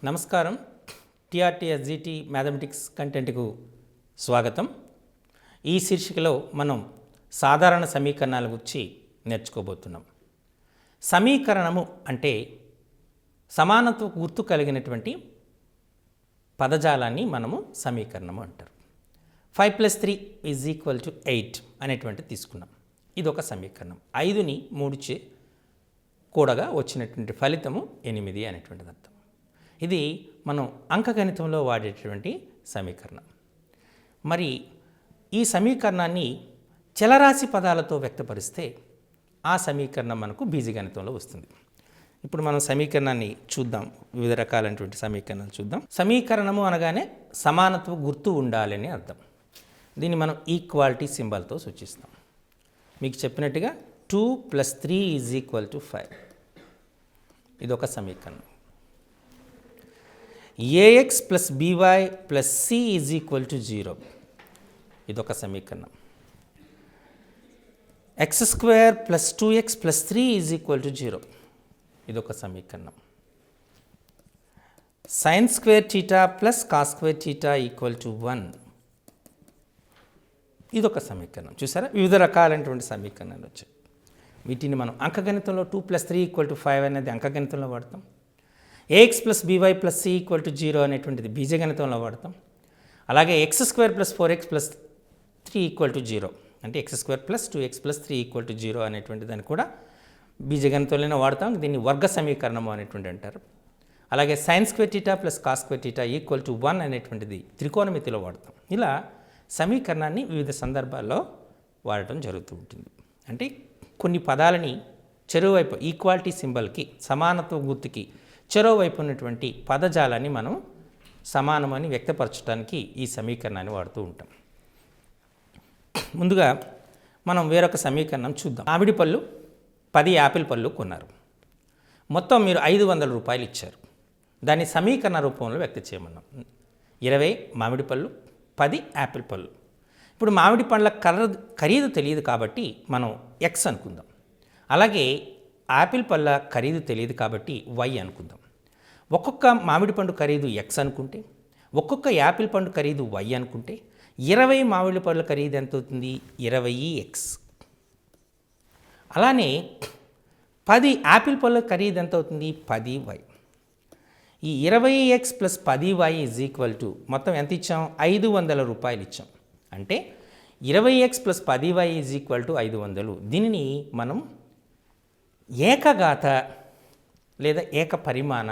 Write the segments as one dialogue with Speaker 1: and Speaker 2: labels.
Speaker 1: నమస్కారం. టీఆర్టీఎస్జిటి మ్యాథమెటిక్స్ కంటెంట్కు స్వాగతం. ఈ శీర్షికలో మనం సాధారణ సమీకరణాల గురించి నేర్చుకోబోతున్నాం. సమీకరణము అంటే సమానత్వ గుర్తు కలిగినటువంటి పదజాలాన్ని మనము సమీకరణము అంటారు. 5 + 3 = 8 అనేటువంటి తీసుకున్నాం. ఇది ఒక సమీకరణం. 5ని 3 కూడగా వచ్చినటువంటి ఫలితము 8 అనేటువంటిది అర్థం. ఇది మనం అంకగణితంలో వాడేటువంటి సమీకరణం. మరి ఈ సమీకరణాన్ని చలరాశి పదాలతో వ్యక్తపరిస్తే ఆ సమీకరణం మనకు బీజగణితంలో వస్తుంది. ఇప్పుడు మనం సమీకరణాన్ని చూద్దాం. వివిధ రకాలైనటువంటి సమీకరణాలు చూద్దాం. సమీకరణము అనగానే సమానత్వ గుర్తు ఉండాలని అర్థం. దీన్ని మనం ఈక్వాలిటీ సింబల్తో సూచిస్తాం. మీకు చెప్పినట్టుగా 2 + 3 = 5. ఇదొక సమీకరణం. ax + by + c = 0. ఇదొక సమీకరణం. x² + 2x + 3 = 0. ఇదొక సమీకరణం. sin² θ + cos² θ = 1. ఇదొక సమీకరణం. చూసారా, వివిధ రకాలైనటువంటి సమీకరణాలు వచ్చాయి. వీటిని మనం అంకగణితంలో 2 + 3 = 5 అనేది అంకగణితంలో వాడతాం. ax + by + c = 0 అనేటువంటిది బీజగణితంలో వాడతాం. అలాగే x² + 4x + 3 = 0 అంటే x² + 2x + 3 = 0 అనేటువంటి దాన్ని కూడా బీజగణితంలోనే వాడతాం. దీన్ని వర్గ సమీకరణము అనేటువంటి అంటారు. అలాగే sin² θ + cos² θ = 1 అనేటువంటిది త్రికోణమితిలో వాడతాం. ఇలా సమీకరణాన్ని వివిధ సందర్భాల్లో వాడటం జరుగుతూ ఉంటుంది. అంటే కొన్ని పదాలని చెరువువైపు ఈక్వాలిటీ సింబల్కి సమానత్వ గుర్తుకి చెరోవైపు ఉన్నటువంటి పదజాలాన్ని మనం సమానమని వ్యక్తపరచడానికి ఈ సమీకరణాన్ని వాడుతూ ఉంటాం. ముందుగా మనం వేరొక సమీకరణం చూద్దాం. మామిడి పళ్ళు 10 యాపిల్ పళ్ళు కొన్నారు. మొత్తం మీరు 500 రూపాయలు ఇచ్చారు. దాన్ని సమీకరణ రూపంలో వ్యక్త చేయమన్నాం. 20 మామిడి పళ్ళు, 10 యాపిల్ పళ్ళు. ఇప్పుడు మామిడి పండ్ల ఖరీదు తెలియదు కాబట్టి మనం ఎక్స్ అనుకుందాం. అలాగే యాపిల్ పళ్ళ ఖరీదు తెలియదు కాబట్టి వై అనుకుందాం. ఒక్కొక్క మామిడి పండు ఖరీదు ఎక్స్ అనుకుంటే, ఒక్కొక్క యాపిల్ పండు ఖరీదు వై అనుకుంటే 20 మామిడి పళ్ళ ఖరీదు ఎంత అవుతుంది? 20x. అలానే 10 యాపిల్ పళ్ళ ఖరీదు ఎంత అవుతుంది? 10y. ఈ 20x + 10y = మొత్తం ఎంత ఇచ్చాం? 500 రూపాయలు ఇచ్చాం. అంటే 20x + 10y = 500. దీనిని మనం ఏకఘాత లేదా ఏకపరిమాణ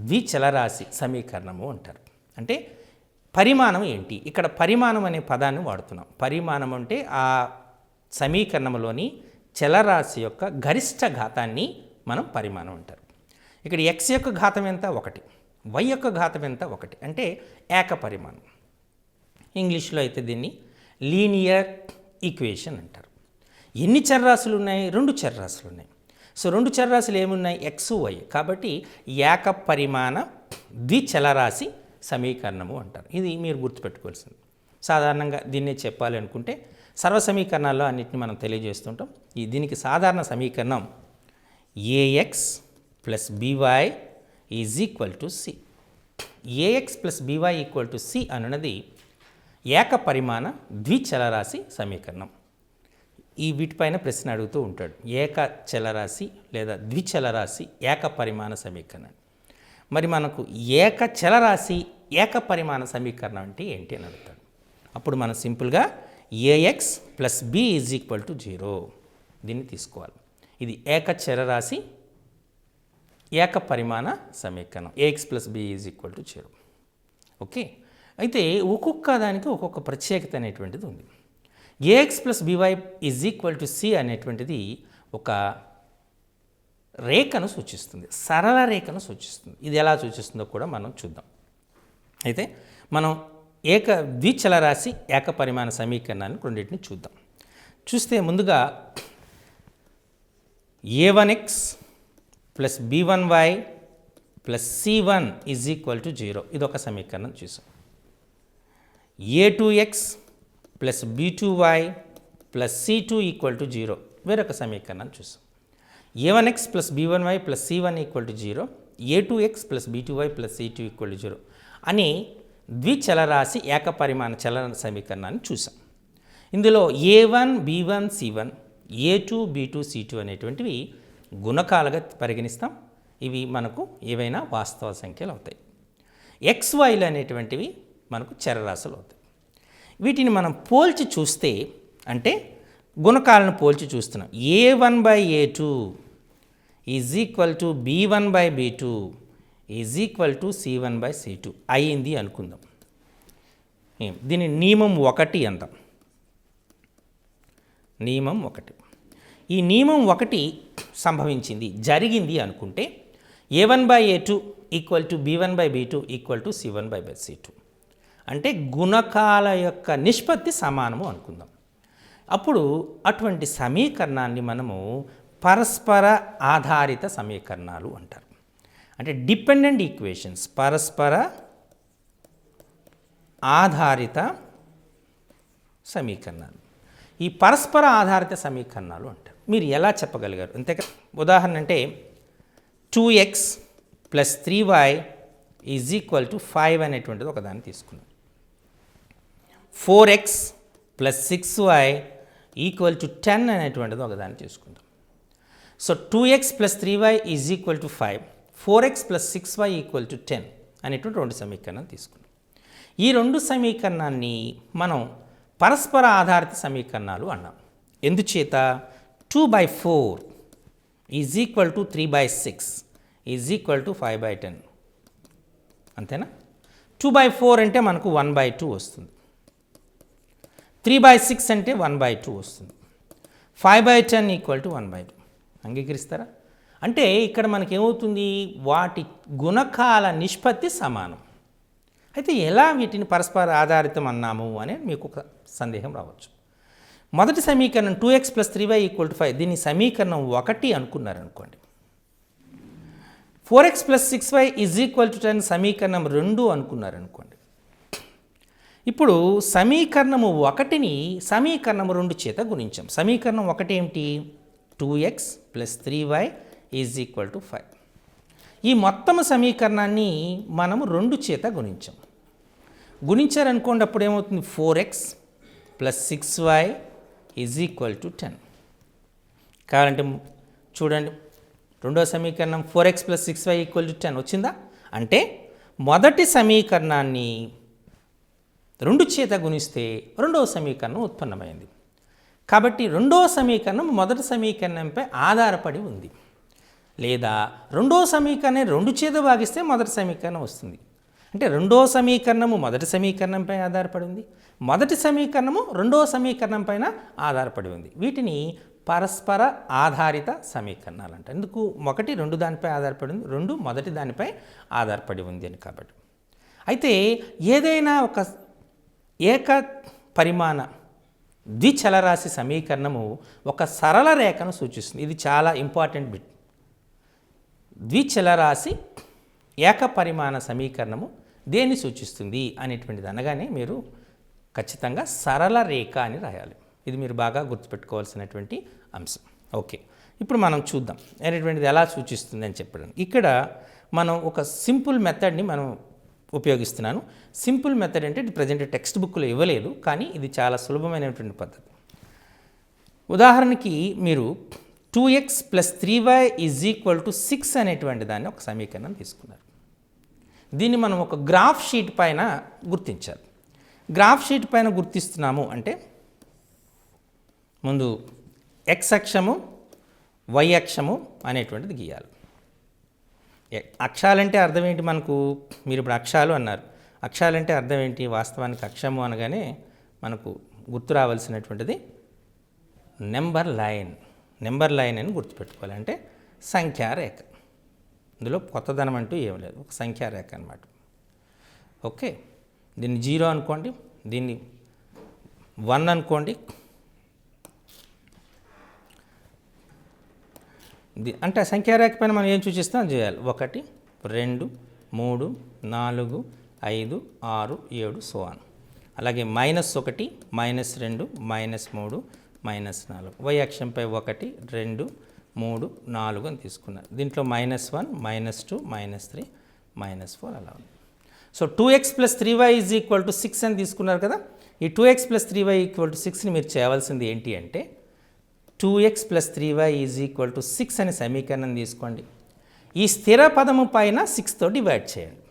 Speaker 1: ద్విచలరాశి సమీకరణము అంటారు. అంటే పరిమాణం ఏంటి? ఇక్కడ పరిమాణం అనే పదాన్ని వాడుతున్నాం. పరిమాణం అంటే ఆ సమీకరణంలోని చలరాశి యొక్క గరిష్ట ఘాతాన్ని మనం పరిమాణం అంటారు. ఇక్కడ x యొక్క ఘాతం ఎంత? 1. y యొక్క ఘాతం ఎంత? 1. అంటే ఏకపరిమాణం. ఇంగ్లీష్లో అయితే దీన్ని లీనియర్ ఈక్వేషన్ అంటారు. ఎన్ని చరరాశులు ఉన్నాయి? 2 చరరాశులు ఉన్నాయి. సో 2 చరరాశులు ఏమున్నాయి? x, y. కాబట్టి ఏకపరిమాణ ద్విచలరాశి సమీకరణము అంటారు. ఇది మీరు గుర్తుపెట్టుకోవాల్సింది. సాధారణంగా దీన్నే చెప్పాలి అనుకుంటే సర్వ సమీకరణాల్లో అన్నింటిని మనం తెలియజేస్తుంటాం. దీనికి సాధారణ సమీకరణం ax + by = c. ax + by = c అనున్నది ఏకపరిమాణ ద్విచలరాశి సమీకరణం. వీటిపైన ప్రశ్న అడుగుతూ ఉంటాడు. ఏక చలరాశి లేదా ద్విచలరాశి ఏకపరిమాణ సమీకరణం. మరి మనకు ఏక చలరాశి ఏకపరిమాణ సమీకరణం అంటే ఏంటి అని అడుగుతాడు. అప్పుడు మనం సింపుల్గా ax + b = 0 దీన్ని తీసుకోవాలి. ఇది ఏక చలరాశి ఏకపరిమాణ సమీకరణం. ax + b = 0. ఓకే. అయితే ఒక్కొక్క దానికి ఒక్కొక్క ప్రత్యేకత అనేటువంటిది ఉంది. ax + by = c అనేటువంటిది ఒక రేఖను సూచిస్తుంది, సరళ రేఖను సూచిస్తుంది. ఇది ఎలా సూచిస్తుందో కూడా మనం చూద్దాం. అయితే మనం ద్విచలరాశి ఏకపరిమాణ సమీకరణాన్ని రెండింటిని చూద్దాం. చూస్తే ముందుగా a1x + b1y + c1 = 0 ఇదొక సమీకరణం చూసాం. a2x + b2y + c2 = 0 వేరొక సమీకరణం చూసాం. a1x + b1y + c1 = 0, a2x plus b2y plus c2 equal to 0 అని ద్విచలరాశి ఏకపరిమాణ చలన సమీకరణాన్ని చూసాం. ఇందులో a1 b1 c1 a2 b2 c2 అనేటువంటివి గుణకాలుగా పరిగణిస్తాం. ఇవి మనకు ఏవైనా వాస్తవ సంఖ్యలు అవుతాయి. xyలు అనేటువంటివి మనకు చరరాశులు అవుతాయి. వీటిని మనం పోల్చి చూస్తే, అంటే గుణకాలను పోల్చి చూస్తున్నాం. a1/a2 is equal to b1/b2 is equal to c1/c2 అయింది అనుకుందాం. దీని నియమం 1 అందాం. నియమం 1. ఈ నియమం 1 సంభవించింది, జరిగింది అనుకుంటే a1/a2 equal to b1/b2 equal to c1/c2 అంటే గుణకాల యొక్క నిష్పత్తి సమానము అనుకుందాం. అప్పుడు అటువంటి సమీకరణాన్ని మనము పరస్పర ఆధారిత సమీకరణాలు అంటారు. అంటే డిపెండెంట్ ఈక్వేషన్స్, పరస్పర ఆధారిత సమీకరణాలు. ఈ పరస్పర ఆధారిత సమీకరణాలు అంటారు. మీరు ఎలా చెప్పగలిగారు? అంతేకా ఉదాహరణ అంటే 2x plus 3y is equal to 5 అనేటువంటిది ఒకదాన్ని తీసుకున్నాం. 4x plus 6y equal to 10 అనేటువంటిది ఒకదాన్ని తీసుకుందాం. So 2x plus 3y is equal to 5, 4x plus 6y equal to 10 అనేటువంటి రెండు సమీకరణాలు తీసుకున్నాం. ఈ రెండు సమీకరణాన్ని మనం పరస్పర ఆధారిత సమీకరణాలు అన్నాం. ఎందుచేత 2/4 is equal to 3/6 is equal to 5/10 అంతేనా? 2/4 అంటే మనకు 1/2 వస్తుంది. 3/6 అంటే 1/2 వస్తుంది. 5/10 ఈక్వల్ టు 1/2. అంగీకరిస్తారా? అంటే ఇక్కడ మనకేమవుతుంది, వాటి గుణకాల నిష్పత్తి సమానం. అయితే ఎలా వీటిని పరస్పర ఆధారితం అన్నాము అని మీకు ఒక సందేహం రావచ్చు. మొదటి సమీకరణం 2x plus 3y equal to 5, దీన్ని సమీకరణం 1 అనుకున్నారనుకోండి. 4x plus 6y is equal to 10 సమీకరణం 2 అనుకున్నారనుకోండి. ఇప్పుడు సమీకరణము 1ని సమీకరణము 2 చేత గుణించాం. సమీకరణం 1 ఏమిటి? 2x plus 3y is equal to 5. ఈ మొత్తము సమీకరణాన్ని మనము 2 చేత గుణించాం. గుణించారనుకోండి, అప్పుడు ఏమవుతుంది? 4x plus 6y is equal to 10. కావాలంటే చూడండి, రెండో సమీకరణం 4x plus 6y equal to 10 వచ్చిందా? అంటే మొదటి సమీకరణాన్ని 2 చేత గుణిస్తే రెండవ సమీకరణం ఉత్పన్నమైంది. కాబట్టి రెండవ సమీకరణం మొదటి సమీకరణంపై ఆధారపడి ఉంది. లేదా రెండవ సమీకరణం 2 చేత భాగిస్తే మొదటి సమీకరణం వస్తుంది. అంటే రెండవ సమీకరణము మొదటి సమీకరణంపై ఆధారపడి ఉంది, మొదటి సమీకరణము రెండవ సమీకరణం పైన ఆధారపడి ఉంది. వీటిని పరస్పర ఆధారిత సమీకరణాలు అంట. ఎందుకు? 1 2 దానిపై ఆధారపడి ఉంది, 2 మొదటి దానిపై ఆధారపడి ఉంది అని. కాబట్టి అయితే ఏదైనా ఒక ఏక పరిమాణ ద్విచలరాశి సమీకరణము ఒక సరళ రేఖను సూచిస్తుంది. ఇది చాలా ఇంపార్టెంట్ బిట్. ద్విచలరాశి ఏకపరిమాణ సమీకరణము దేన్ని సూచిస్తుంది అనేటువంటిది అనగానే మీరు ఖచ్చితంగా సరళ రేఖ అని రాయాలి. ఇది మీరు బాగా గుర్తుపెట్టుకోవాల్సినటువంటి అంశం. ఓకే, ఇప్పుడు మనం చూద్దాం అనేటువంటిది ఎలా సూచిస్తుంది అని చెప్పడం. ఇక్కడ మనం ఒక సింపుల్ మెథడ్ని మనం ఉపయోగిస్తున్నాను. సింపుల్ మెథడ్ అంటే ఇది ప్రజెంట్ టెక్స్ట్ బుక్లో ఇవ్వలేదు, కానీ ఇది చాలా సులభమైనటువంటి పద్ధతి. ఉదాహరణకి మీరు 2x plus 3y is equal to 6 అనేటువంటి దాన్ని ఒక సమీకరణం తీసుకున్నారు. దీన్ని మనం ఒక గ్రాఫ్ షీట్ పైన గుర్తించాలి. గ్రాఫ్ షీట్ పైన గుర్తిస్తున్నాము అంటే ముందు x అక్షము y అక్షము అనేటువంటిది గీయాలి. అక్షాలంటే అర్థం ఏంటి మనకు? మీరు ఇప్పుడు అక్షాలు అన్నారు. అక్షాలంటే అర్థం ఏంటి? వాస్తవానికి అక్షము అనగానే మనకు గుర్తు రావాల్సినటువంటిది నెంబర్ లైన్. నెంబర్ లైన్ అని గుర్తుపెట్టుకోవాలి. అంటే సంఖ్యారేఖ. ఇందులో కొత్తదనం అంటూ ఏం లేదు, ఒక సంఖ్యారేఖ అన్నమాట. ఓకే, దీన్ని 0 అనుకోండి, దీన్ని 1 అనుకోండి. అంటే సంఖ్యారేఖ పైన మనం ఏం సూచిస్తాం చేయాలి. 1 2 3 4 5 6 7 సో ఆన్. అలాగే -1 -2 -3 -4 y అక్షంపై 1 2 3 4 అని తీసుకున్నారు. దీంట్లో -1 -2 -3 -4 అలా ఉంది. సో 2x + 3y = 6 అని తీసుకున్నారు కదా. ఈ 2x + 3y = 6ని మీరు చేయవలసింది ఏంటి అంటే 2x + 3y = 6 అనే సమీకరణం తీసుకోండి. ఈ స్థిర పదము పైన 6తో డివైడ్ చేయండి.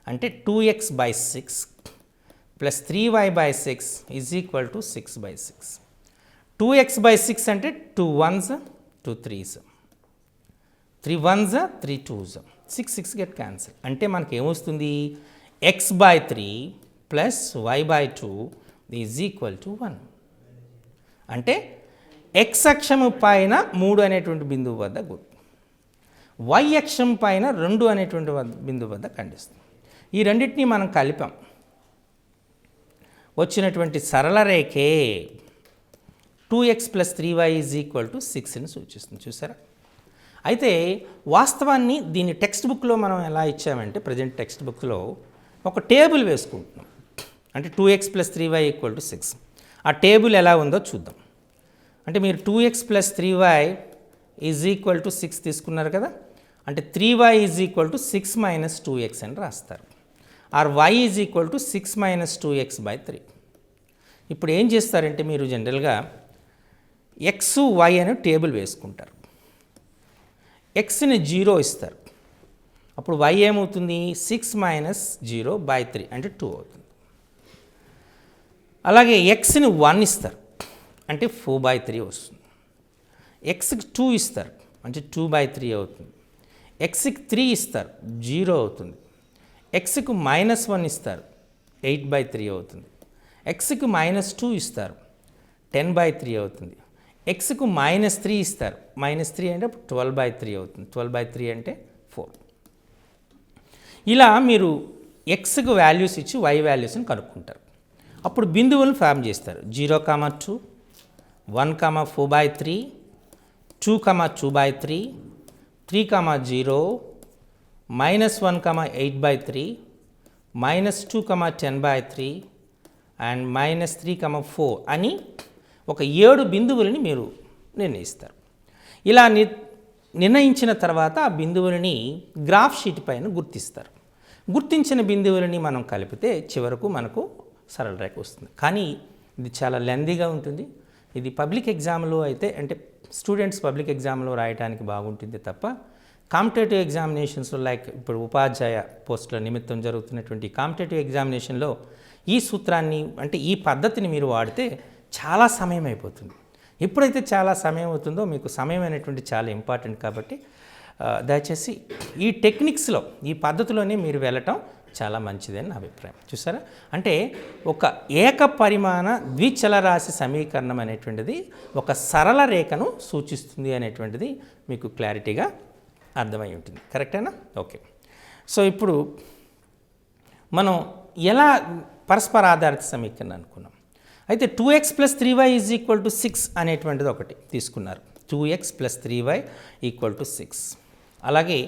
Speaker 1: అంటే 2x/6 + 3y/6 = 6/6. 2x/6 అంటే 2 1s 2 3s 3 1s 3 2s 6 get cancel. అంటే మనకి ఏమొస్తుంది x/3 + y/2 = 1. అంటే x అక్షము పైన 3 అనేటువంటి బిందువు వద్ద గుర్తు, y అక్షం పైన 2 అనేటువంటి బిందువు వద్ద ఖండిస్తుంది. ఈ రెండింటినీ మనం కలిపాం, వచ్చినటువంటి సరళ రేఖే 2x + 3y = 6ని సూచిస్తుంది. చూసారా? అయితే వాస్తవాన్ని దీన్ని టెక్స్ట్ బుక్లో మనం ఎలా ఇచ్చామంటే ప్రజెంట్ టెక్స్ట్ బుక్లో ఒక టేబుల్ వేసుకుంటున్నాం. అంటే 2x + 3y = 6. ఆ టేబుల్ ఎలా ఉందో చూద్దాం. అంటే మీరు 2x + 3y = 6 తీసుకున్నారు కదా. అంటే 3y = 6 - 2x అని రాస్తారు. Or y = 6 - 2x/3. ఇప్పుడు ఏం చేస్తారంటే మీరు జనరల్గా x y అనే టేబుల్ వేసుకుంటారు. xని 0 ఇస్తారు, అప్పుడు y ఏమవుతుంది 6 - 0/3 అంటే 2 అవుతుంది. అలాగే xని 1 ఇస్తారు అంటే 4/3 వస్తుంది. xకి 2 ఇస్తారు అంటే 2/3 అవుతుంది. xకి 3 ఇస్తారు 0 అవుతుంది. xకు -1 ఇస్తారు 8/3 అవుతుంది. xకు -2 ఇస్తారు 10/3 అవుతుంది. xకు -3 ఇస్తారు, -3 అంటే 12/3 అవుతుంది. 12/3 అంటే 4. ఇలా మీరు xకు వాల్యూస్ ఇచ్చి y వాల్యూస్ని కనుక్కుంటారు. అప్పుడు బిందువులను ఫామ్ చేస్తారు. 0, 2, 1, 4/3, 2, 2/3, 3, 0, -1, 8/3, -2, 10/3 అండ్ -3, 4 అని ఒక 7 బిందువులని మీరు నిర్ణయిస్తారు. ఇలా నిర్ణయించిన తర్వాత ఆ బిందువులని గ్రాఫ్ షీట్ పైన గుర్తిస్తారు. గుర్తించిన బిందువులని మనం కలిపితే చివరకు మనకు సరళ రేఖ వస్తుంది. కానీ ఇది చాలా లెందీగా ఉంటుంది. ఇది పబ్లిక్ ఎగ్జామ్లో అయితే అంటే స్టూడెంట్స్ పబ్లిక్ ఎగ్జామ్లో రాయడానికి బాగుంటుంది తప్ప కాంపిటేటివ్ ఎగ్జామినేషన్స్లో లైక్ ఇప్పుడు ఉపాధ్యాయ పోస్టుల నిమిత్తం జరుగుతున్నటువంటి కాంపిటేటివ్ ఎగ్జామినేషన్లో ఈ సూత్రాన్ని అంటే ఈ పద్ధతిని మీరు వాడితే చాలా సమయం అయిపోతుంది. ఎప్పుడైతే చాలా సమయం అవుతుందో మీకు సమయం అనేటువంటి చాలా ఇంపార్టెంట్ కాబట్టి దయచేసి ఈ టెక్నిక్స్లో ఈ పద్ధతిలోనే మీరు వెళ్ళటం చాలా మంచిదని నా అభిప్రాయం. చూసారా? అంటే ఒక ఏకపరిమాణ ద్విచలరాశి సమీకరణం అనేటువంటిది ఒక సరళ రేఖను సూచిస్తుంది అనేటువంటిది మీకు క్లారిటీగా అర్థమై ఉంటుంది. కరెక్టేనా? ఓకే. సో ఇప్పుడు మనం ఎలా పరస్పర ఆధారిత సమీకరణం అనుకున్నాం. అయితే 2x + 3y = 6 అనేటువంటిది ఒకటి తీసుకున్నారు. 2x + 3y = 6. అలాగే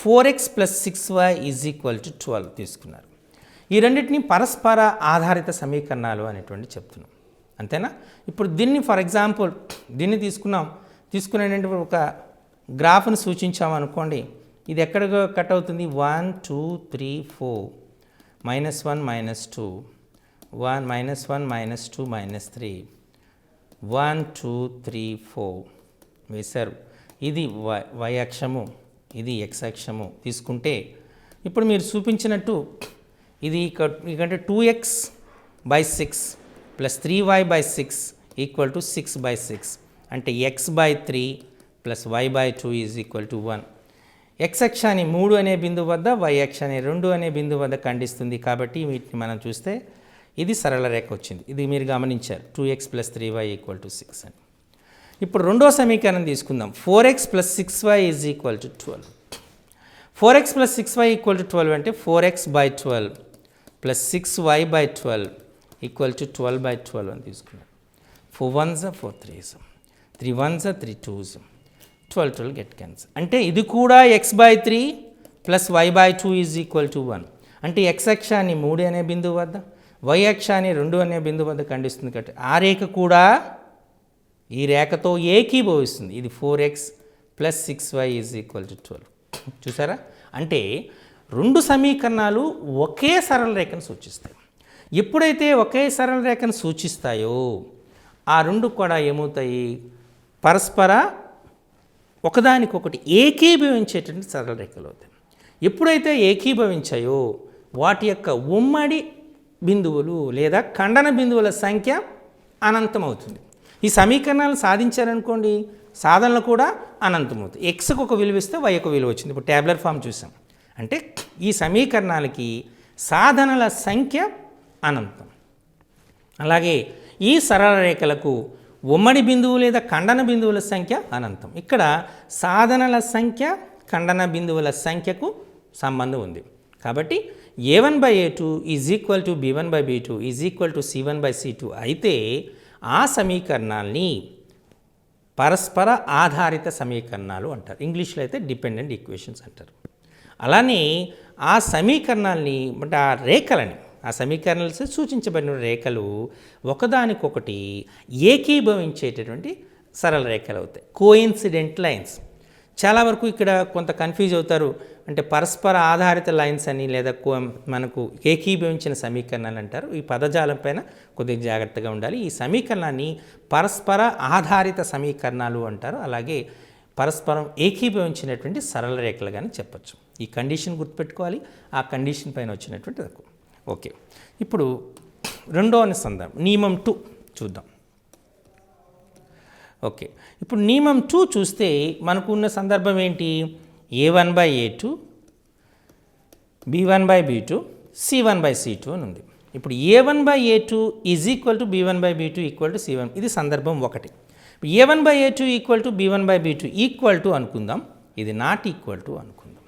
Speaker 1: 4x + 6y = 12 తీసుకున్నారు. ఈ రెండింటిని పరస్పర ఆధారిత సమీకరణాలు అనేటువంటి చెప్తున్నాం. అంతేనా? ఇప్పుడు దీన్ని ఫర్ ఎగ్జాంపుల్ దీన్ని తీసుకునేటువంటి ఒక గ్రాఫ్ను సూచించామనుకోండి. ఇది ఎక్కడ కట్ అవుతుంది? 1 2 3 4 -1 -2 1 -1 -2 -3 1 2 3 4 వేశారు. ఇది y అక్షము, ఇది x అక్షము తీసుకుంటే ఇప్పుడు మీరు చూపించినట్టు ఇది ఇక్కడ 2x/6 + 3y/6 = 6/6 అంటే x/3 + y/2 = 1. x అక్షాన్ని 3 అనే బిందువు వద్ద, y అక్షాన్ని 2 అనే బిందువు వద్ద ఖండిస్తుంది. కాబట్టి వీటిని మనం చూస్తే ఇది సరళ రేఖ వచ్చింది. ఇది మీరు గమనించారు 2x + 3y = 6 అని. ఇప్పుడు రెండో సమీకరణం తీసుకుందాం. 4x + 6y = 12. 4x + 6y = 12 అంటే 4x/12 + 6y/12 = 12/12 అని తీసుకున్నాం. 4 1s 4 3s 3 1s 3 2s 12 get cancel. అంటే ఇది కూడా x/3 + y/2 = 1. అంటే x అక్షాన్ని 3 అనే బిందువు వద్ద, y అక్షాన్ని 2 అనే బిందువు వద్ద ఖండిస్తుంది. కాబట్టి ఆ రేఖ కూడా ఈ రేఖతో ఏకీభవిస్తుంది. ఇది 4x plus 6y is equal to 12. చూసారా, అంటే రెండు సమీకరణాలు ఒకే సరళ రేఖను సూచిస్తాయి. ఎప్పుడైతే ఒకే సరళ రేఖను సూచిస్తాయో ఆ రెండు కూడా ఏమవుతాయి, పరస్పర ఒకదానికొకటి ఏకీభవించేటువంటి సరళ రేఖలు అవుతాయి. ఎప్పుడైతే ఏకీభవించాయో వాటి యొక్క ఉమ్మడి బిందువులు లేదా ఖండన బిందువుల సంఖ్య అనంతం అవుతుంది. ఈ సమీకరణాలు సాధించారనుకోండి, సాధనలు కూడా అనంతమవుతాయి. ఎక్స్కి ఒక విలువ ఇస్తే వై ఒక విలువ వచ్చింది. ఇప్పుడు ట్యాబ్లర్ ఫామ్ చూసాం. అంటే ఈ సమీకరణాలకి సాధనల సంఖ్య అనంతం. అలాగే ఈ సరళ రేఖలకు ఉమ్మడి బిందువు లేదా ఖండన బిందువుల సంఖ్య అనంతం. ఇక్కడ సాధనల సంఖ్య ఖండన బిందువుల సంఖ్యకు సంబంధం ఉంది. కాబట్టి a1/a2 is equal to b1/b2 is equal to c1/c2 అయితే ఆ సమీకరణాల్ని పరస్పర ఆధారిత సమీకరణాలు అంటారు. ఇంగ్లీష్లో అయితే డిపెండెంట్ ఈక్వేషన్స్ అంటారు. అలానే ఆ సమీకరణాల్ని అంటే ఆ రేఖలని, ఆ సమీకరణాలు సూచించబడిన రేఖలు ఒకదానికొకటి ఏకీభవించేటటువంటి సరళ రేఖలు అవుతాయి, కోఇన్సిడెంట్ లైన్స్. చాలా వరకు ఇక్కడ కొంత కన్ఫ్యూజ్ అవుతారు. అంటే పరస్పర ఆధారిత లైన్స్ అని లేదా మనకు ఏకీభవించిన సమీకరణాలు అంటారు. ఈ పదజాలం పైన కొద్దిగా జాగ్రత్తగా ఉండాలి. ఈ సమీకరణాన్ని పరస్పర ఆధారిత సమీకరణాలు అంటారు. అలాగే పరస్పరం ఏకీభవించినటువంటి సరళ రేఖలు కానీ చెప్పచ్చు. ఈ కండిషన్ గుర్తుపెట్టుకోవాలి. ఆ కండిషన్ పైన వచ్చినటువంటి ఓకే. ఇప్పుడు రెండవ సందర్భం నియమం 2 చూద్దాం. ఓకే, ఇప్పుడు నియమం 2 చూస్తే మనకు ఉన్న సందర్భం ఏంటి, a1/a2 b1/b2 c1/c2 అని ఉంది. ఇప్పుడు a1/a2 is equal to b1/b2 equal to c1. ఇది సందర్భం 1. a1/a2 equal to b1/b2 equal to అనుకుందాం, ఇది నాట్ ఈక్వల్ టు అనుకుందాం.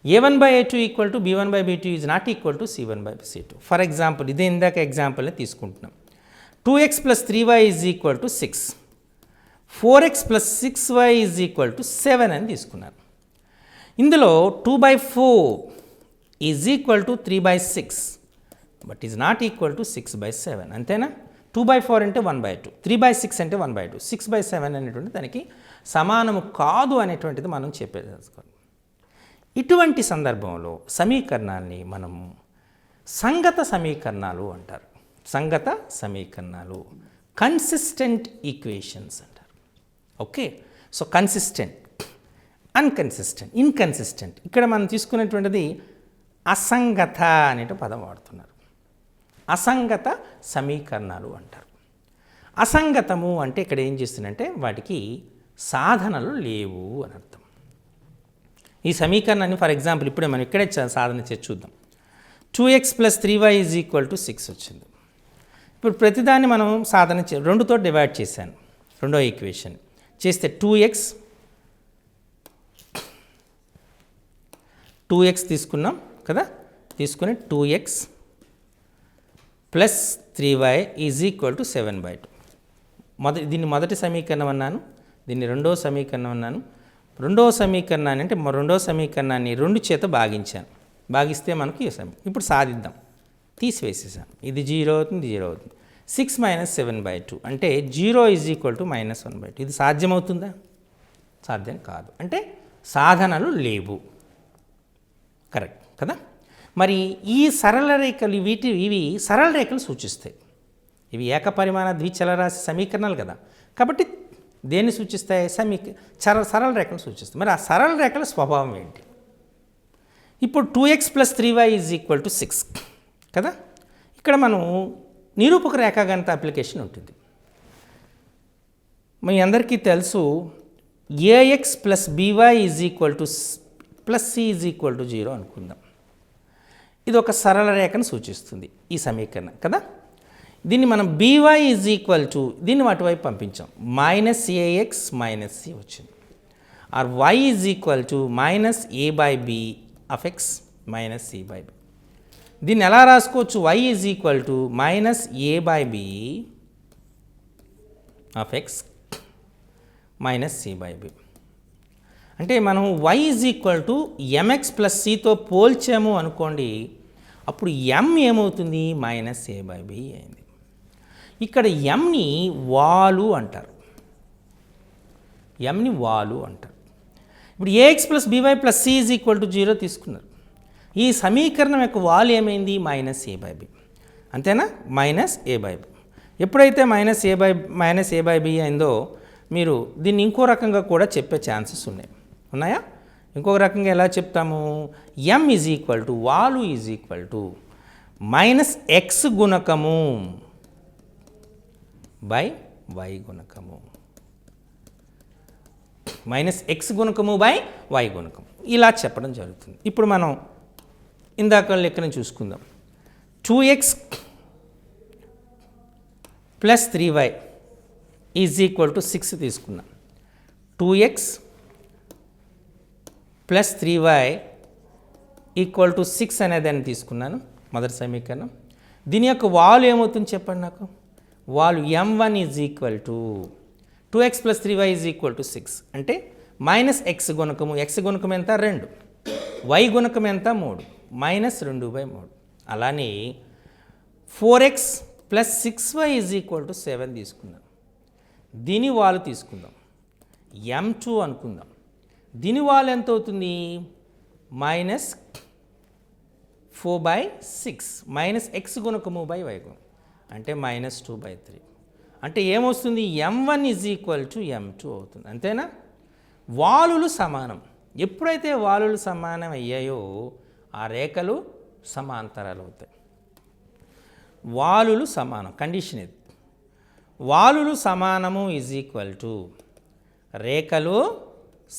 Speaker 1: a1/a2 equal to b1/b2 is not equal to c1/c2. For example, ఇదే ఇందాక ఎగ్జాంపుల్ని తీసుకుంటున్నాం. 2x + 3y is equal to 6, 4x + 6y is equal to 7 అని తీసుకున్నారు. ఇందులో 2/4 is equal to 3/6 but is not equal to 6/7. అంతేనా? 2/4 అంటే 1/2, 3/6 అంటే 1/2, 6/7 అనేటువంటి దానికి సమానము కాదు అనేటువంటిది మనం చెప్పేసుకోవాలి. ఇటువంటి సందర్భంలో సమీకరణాన్ని మనం సంగత సమీకరణాలు అంటారు. సంగత సమీకరణాలు, కన్సిస్టెంట్ ఈక్వేషన్స్ అంటారు. Okay, so consistent, unconsistent, inconsistent. ఇక్కడ మనం తీసుకునేటువంటిది అసంగత అనే పదం వాడుతున్నారు. అసంగత సమీకరణాలు అంటారు. అసంగతము అంటే ఇక్కడ ఏం చేస్తుందంటే వాటికి సాధనలు లేవు అని అర్థం. ఈ సమీకరణాన్ని ఫర్ ఎగ్జాంపుల్ ఇప్పుడే మనం ఇక్కడే సాధన చేసి చూద్దాం. 2x + 3y is equal to 6 వచ్చింది. ఇప్పుడు ప్రతిదాన్ని మనం సాధన 2తో డివైడ్ చేశాను. రెండో ఈక్వేషన్ చేస్తే 2x తీసుకున్నాం కదా, తీసుకుని 2x + 3y is equal to 7/2. దీన్ని మొదటి సమీకరణం అన్నాను, దీన్ని రెండవ సమీకరణం అన్నాను. రెండవ సమీకరణాన్ని అంటే రెండవ సమీకరణాన్ని 2 చేత భాగించాను. భాగిస్తే మనకి ఇప్పుడు సాధిద్దాం. తీసివేసేసాను. ఇది 0 అవుతుంది, 0 అవుతుంది. 6 - 7/2 అంటే 0 ఈజ్ ఈక్వల్ టు -1/2. ఇది సాధ్యమవుతుందా? సాధ్యం కాదు. అంటే సాధనలు లేవు. కరెక్ట్ కదా. మరి ఈ సరళ రేఖలు ఇవి సరళ రేఖలు సూచిస్తాయి. ఇవి ఏకపరిమాణ ద్విచలరాశి సమీకరణాలు కదా. కాబట్టి దేన్ని సూచిస్తాయి? సరళ రేఖలు సూచిస్తాయి. మరి ఆ సరళ రేఖల స్వభావం ఏంటి? ఇప్పుడు 2x + 3y is equal to 6 కదా. ఇక్కడ మనం నిరూపక రేఖాగణిత అప్లికేషన్ ఉంటుంది. మీ అందరికీ తెలుసు ax + by is equal to +c is equal to 0 అనుకుందాం. ఇది ఒక సరళ రేఖను సూచిస్తుంది ఈ సమీకరణం కదా. దీన్ని మనం by ఈజ్ ఈక్వల్ టు, దీన్ని అటువైపు పంపించాం, -ax - c వచ్చింది. Or y is equal to -a/b of x - c/b. దీన్ని ఎలా రాసుకోవచ్చు? y is equal to -a/b of x - c/b. అంటే మనం y is equal to mx + cతో పోల్చాము అనుకోండి, అప్పుడు m ఏమవుతుంది? -a/b అయింది. ఇక్కడ mని వాలు అంటారు. mని వాలు అంటారు. ఇప్పుడు a x plus b y plus c is equal to 0 తీసుకున్నారు. ఈ సమీకరణం యొక్క వాల్యూ ఏమైంది? Minus a by b. అంతేనా? Minus a by b. ఎప్పుడైతే మైనస్ ఏ బై బి అయిందో మీరు దీన్ని ఇంకో రకంగా కూడా చెప్పే ఛాన్సెస్ ఉన్నాయా? ఇంకొక రకంగా ఎలా చెప్తాము? ఎం ఈజ్ ఈక్వల్ టు వాలు is equal to minus x గుణకము బై వై గుణకము, మైనస్ ఎక్స్ గుణకము బై వై గుణకం, ఇలా చెప్పడం జరుగుతుంది. ఇప్పుడు మనం ఇందాక లెక్కను చూసుకుందాం. 2x plus 3y is equal to 6 తీసుకున్నాం. 2x plus 3y equal to 6 అనేదాన్ని తీసుకున్నాను మొదటి సమీకరణం. దీని యొక్క వాల్యూ ఏమవుతుంది చెప్పండి నాకు? Value m1 is equal to 2x plus 3y is equal to 6 అంటే మైనస్ ఎక్స్ గుణకము, ఎక్స్ గుణకం ఎంత? 2, y గుణకం ఎంత? 3, మైనస్ 2/3. అలానే 4x plus 6y is equal to 7 తీసుకుందాం. దీని వాలు తీసుకుందాం, m2 అనుకుందాం. దీని వాలు ఎంత అవుతుంది? మైనస్ 4/6, మైనస్ ఎక్స్ గుణకము బై వై గుణకం అంటే మైనస్ 2/3. అంటే ఏమొస్తుంది? m1 is equal to m2 అవుతుంది. అంతేనా? వాలులు సమానం. ఎప్పుడైతే వాలులు సమానం అయ్యాయో ఆ రేఖలు సమాంతరాలు అవుతాయి. వాలులు సమానం, కండిషన్ ఇది. వాలులు సమానము ఈజ్ ఈక్వల్ టు రేఖలు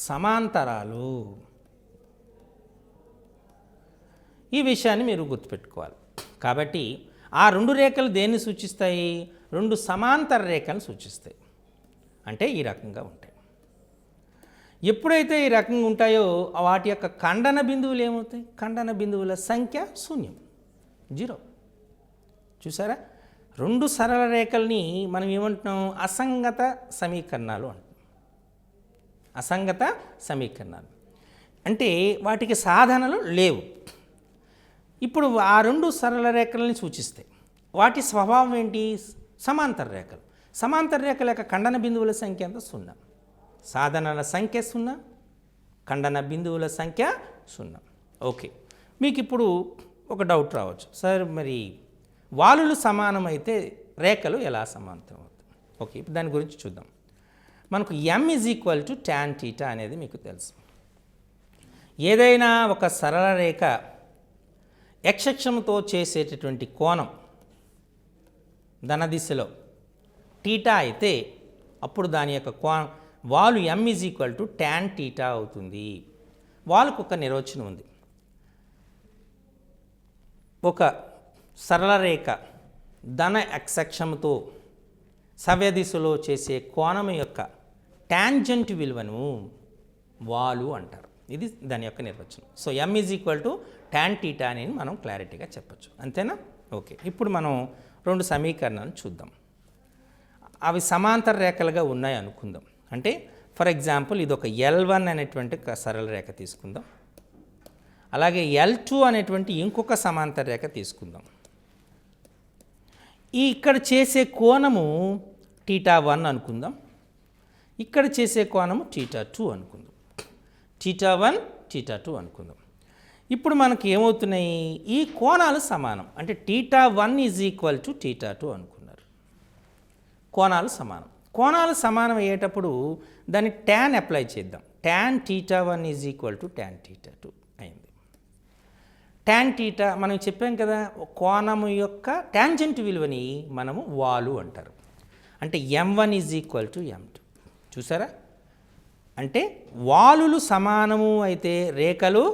Speaker 1: సమాంతరాలు. ఈ విషయాన్ని మీరు గుర్తుపెట్టుకోవాలి. కాబట్టి ఆ రెండు రేఖలు దేన్ని సూచిస్తాయి? రెండు సమాంతర రేఖలను సూచిస్తాయి. అంటే ఈ రకంగా ఉంటాయి. ఎప్పుడైతే ఈ రకంగా ఉంటాయో వాటి యొక్క ఖండన బిందువులు ఏమవుతాయి? ఖండన బిందువుల సంఖ్య శూన్యం, 0. చూసారా? రెండు సరళ రేఖల్ని మనం ఏమంటున్నాం? అసంగత సమీకరణాలు అంటున్నాం. అసంగత సమీకరణాలు అంటే వాటికి సాధనలు లేవు. ఇప్పుడు ఆ రెండు సరళ రేఖల్ని సూచిస్తాయి. వాటి స్వభావం ఏంటి? సమాంతర రేఖలు. సమాంతర రేఖల యొక్క ఖండన బిందువుల సంఖ్య ఎంత? 0. సాధనల సంఖ్య 0, ఖండన బిందువుల సంఖ్య 0. ఓకే, మీకు ఇప్పుడు ఒక డౌట్ రావచ్చు, సార్ మరి వాలులు సమానమైతే రేఖలు ఎలా సమాంతరం అవుతాయి? ఓకే, ఇప్పుడు దాని గురించి చూద్దాం. మనకు m is equal to tan θ అనేది మీకు తెలుసు. ఏదైనా ఒక సరళ రేఖ x అక్షంతో చేసేటటువంటి కోణం ధన దిశలో θ అయితే అప్పుడు దాని యొక్క వాలు m is equal to tan θ అవుతుంది. వాలుకు ఒక నిర్వచనం ఉంది. ఒక సరళ రేఖ ధన x అక్షంతో సవ్య దిశలో చేసే కోణం యొక్క టాంజెంట్ విలువను వాలు అంటారు. ఇది దాని యొక్క నిర్వచనం. So m is equal to tan θ అని మనం క్లారిటీగా చెప్పచ్చు. అంతేనా? ఓకే, ఇప్పుడు మనం రెండు సమీకరణాలను చూద్దాం. అవి సమాంతర రేఖలుగా ఉన్నాయి అనుకుందాం. అంటే ఫర్ ఎగ్జాంపుల్ ఇది ఒక L1 అనేటువంటి సరళ రేఖ తీసుకుందాం. అలాగే L2 అనేటువంటి ఇంకొక సమాంతర రేఖ తీసుకుందాం. ఇక్కడ చేసే కోణము θ1 అనుకుందాం. ఇక్కడ చేసే కోణము θ2 అనుకుందాం. θ1 θ2 అనుకుందాం. ఇప్పుడు మనకి ఏమవుతున్నాయి? ఈ కోణాలు సమానం. అంటే θ1 ఈజ్ ఈక్వల్ టు θ2 అనుకున్నారు. కోణాలు సమానం. కోణాలు సమానం అయ్యేటప్పుడు దాన్ని tan అప్లై చేద్దాం. tan θ1 is equal to tan θ2 అయింది. tan θ మనం చెప్పాం కదా, కోణము యొక్క టాంజెంట్ విలువని మనము వాలు అంటారు. అంటే m1 is equal to m2. చూసారా? అంటే వాలులు సమానము అయితే రేఖలు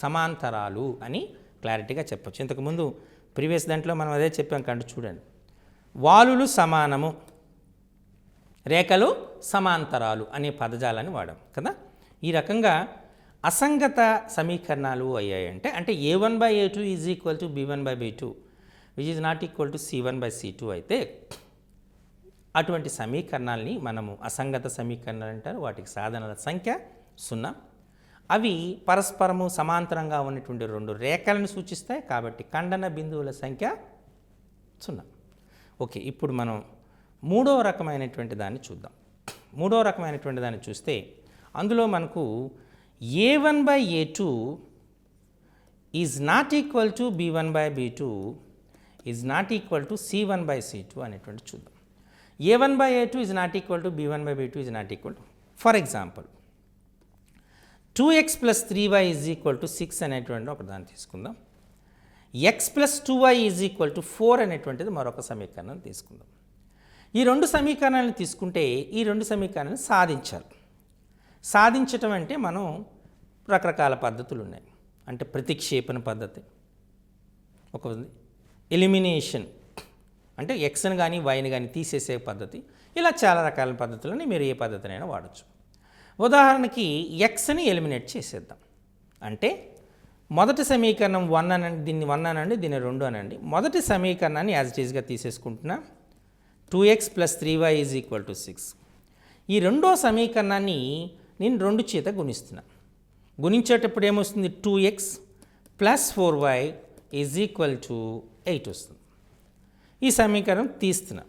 Speaker 1: సమాంతరాలు అని క్లారిటీగా చెప్పచ్చు. ఇంతకుముందు ప్రీవియస్ దాంట్లో మనం అదే చెప్పాం కంటే చూడండి. వాలులు సమానము, రేఖలు సమాంతరాలు అనే పదజాలాన్ని వాడాం కదా. ఈ రకంగా అసంగత సమీకరణాలు అయ్యాయంటే అంటే a1/a2 is equal to b1/b2 which is not equal to c1/c2 అయితే అటువంటి సమీకరణాలని మనము అసంగత సమీకరణాలు అంటారు. వాటికి సాధనల సంఖ్య 0. అవి పరస్పరము సమాంతరంగా ఉన్నటువంటి రెండు రేఖలను సూచిస్తాయి. కాబట్టి ఖండన బిందువుల సంఖ్య 0. ఓకే, ఇప్పుడు మనం మూడవ రకమైనటువంటి దాన్ని చూద్దాం. మూడవ రకమైనటువంటి దాన్ని చూస్తే అందులో మనకు A1 by A2 is not equal to B1 by B2 is not equal to C1 by C2 అనేటువంటి చూద్దాం. A1 by A2 is not equal to B1 by B2 is not equal to, for example 2x plus 3y is equal to 6 అనేటువంటి ఒక దాన్ని తీసుకుందాం. x plus 2y is equal to 4 అనేటువంటిది మరొక సమీకరణం తీసుకుందాం. ఈ రెండు సమీకరణాలను తీసుకుంటే ఈ రెండు సమీకరణాలను సాధించాలి. సాధించటం అంటే మనం రకరకాల పద్ధతులు ఉన్నాయి. అంటే ప్రతిక్షేపణ పద్ధతి ఒక ఉంది, ఎలిమినేషన్ అంటే ఎక్స్ని కానీ వైని కానీ తీసేసే పద్ధతి, ఇలా చాలా రకాల పద్ధతులని మీరు ఏ పద్ధతినైనా వాడచ్చు. ఉదాహరణకి ఎక్స్ని ఎలిమినేట్ చేసేద్దాం. అంటే మొదటి సమీకరణం 1 అనండి, దీన్ని 1 అనండి, దీన్ని 2 అనండి. మొదటి సమీకరణాన్ని యాజ్ ఇట్ ఈజ్గా తీసేసుకుంటున్నా. 2x plus 3y is equal to 6. ఈ రెండో సమీకరణాన్ని నేను 2 చేత గుణిస్తున్నా. గుణించేటప్పుడు ఏమొస్తుంది? 2x plus 4y is equal to 8 వస్తుంది. ఈ సమీకరణం తీస్తున్నా.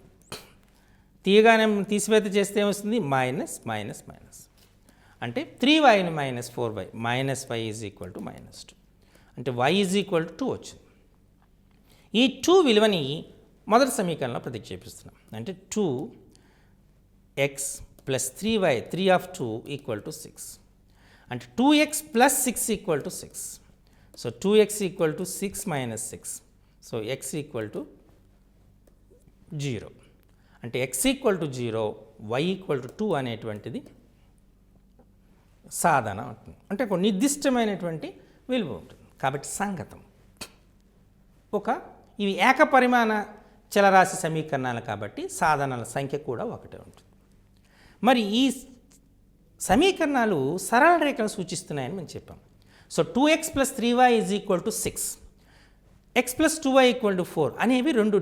Speaker 1: తీయగానే తీసివేత చేస్తే ఏమొస్తుంది? Minus minus minus. అంటే 3yని minus 4y, minus y is equal to -2. అంటే y ఈజ్ ఈక్వల్ టు 2 వచ్చింది. ఈ 2 విలువని మొదటి సమీకరణంలో ప్రతిక్షేపిస్తున్నాం. అంటే 2x plus 3y 3 of 2 equal to 6. అంటే 2x plus 6 equal to 6. So 2x equal to 6 minus 6. So x equal to 0. అంటే x equal to 0, y equal to 2 అనేటువంటిది సాధన ఉంటుంది. అంటే ఒక నిర్దిష్టమైనటువంటి విలువ ఉంటుంది. కాబట్టి సంగతం ఇవి ఏకపరిమాణ చలరాశి సమీకరణాలు కాబట్టి సాధనాల సంఖ్య కూడా ఒకటే ఉంటుంది. మరి ఈ సమీకరణాలు సరళ రేఖను సూచిస్తున్నాయని మేము చెప్పాం. So 2x plus 3y is equal to 6, x plus 2y equal to 4 అనేవి రెండు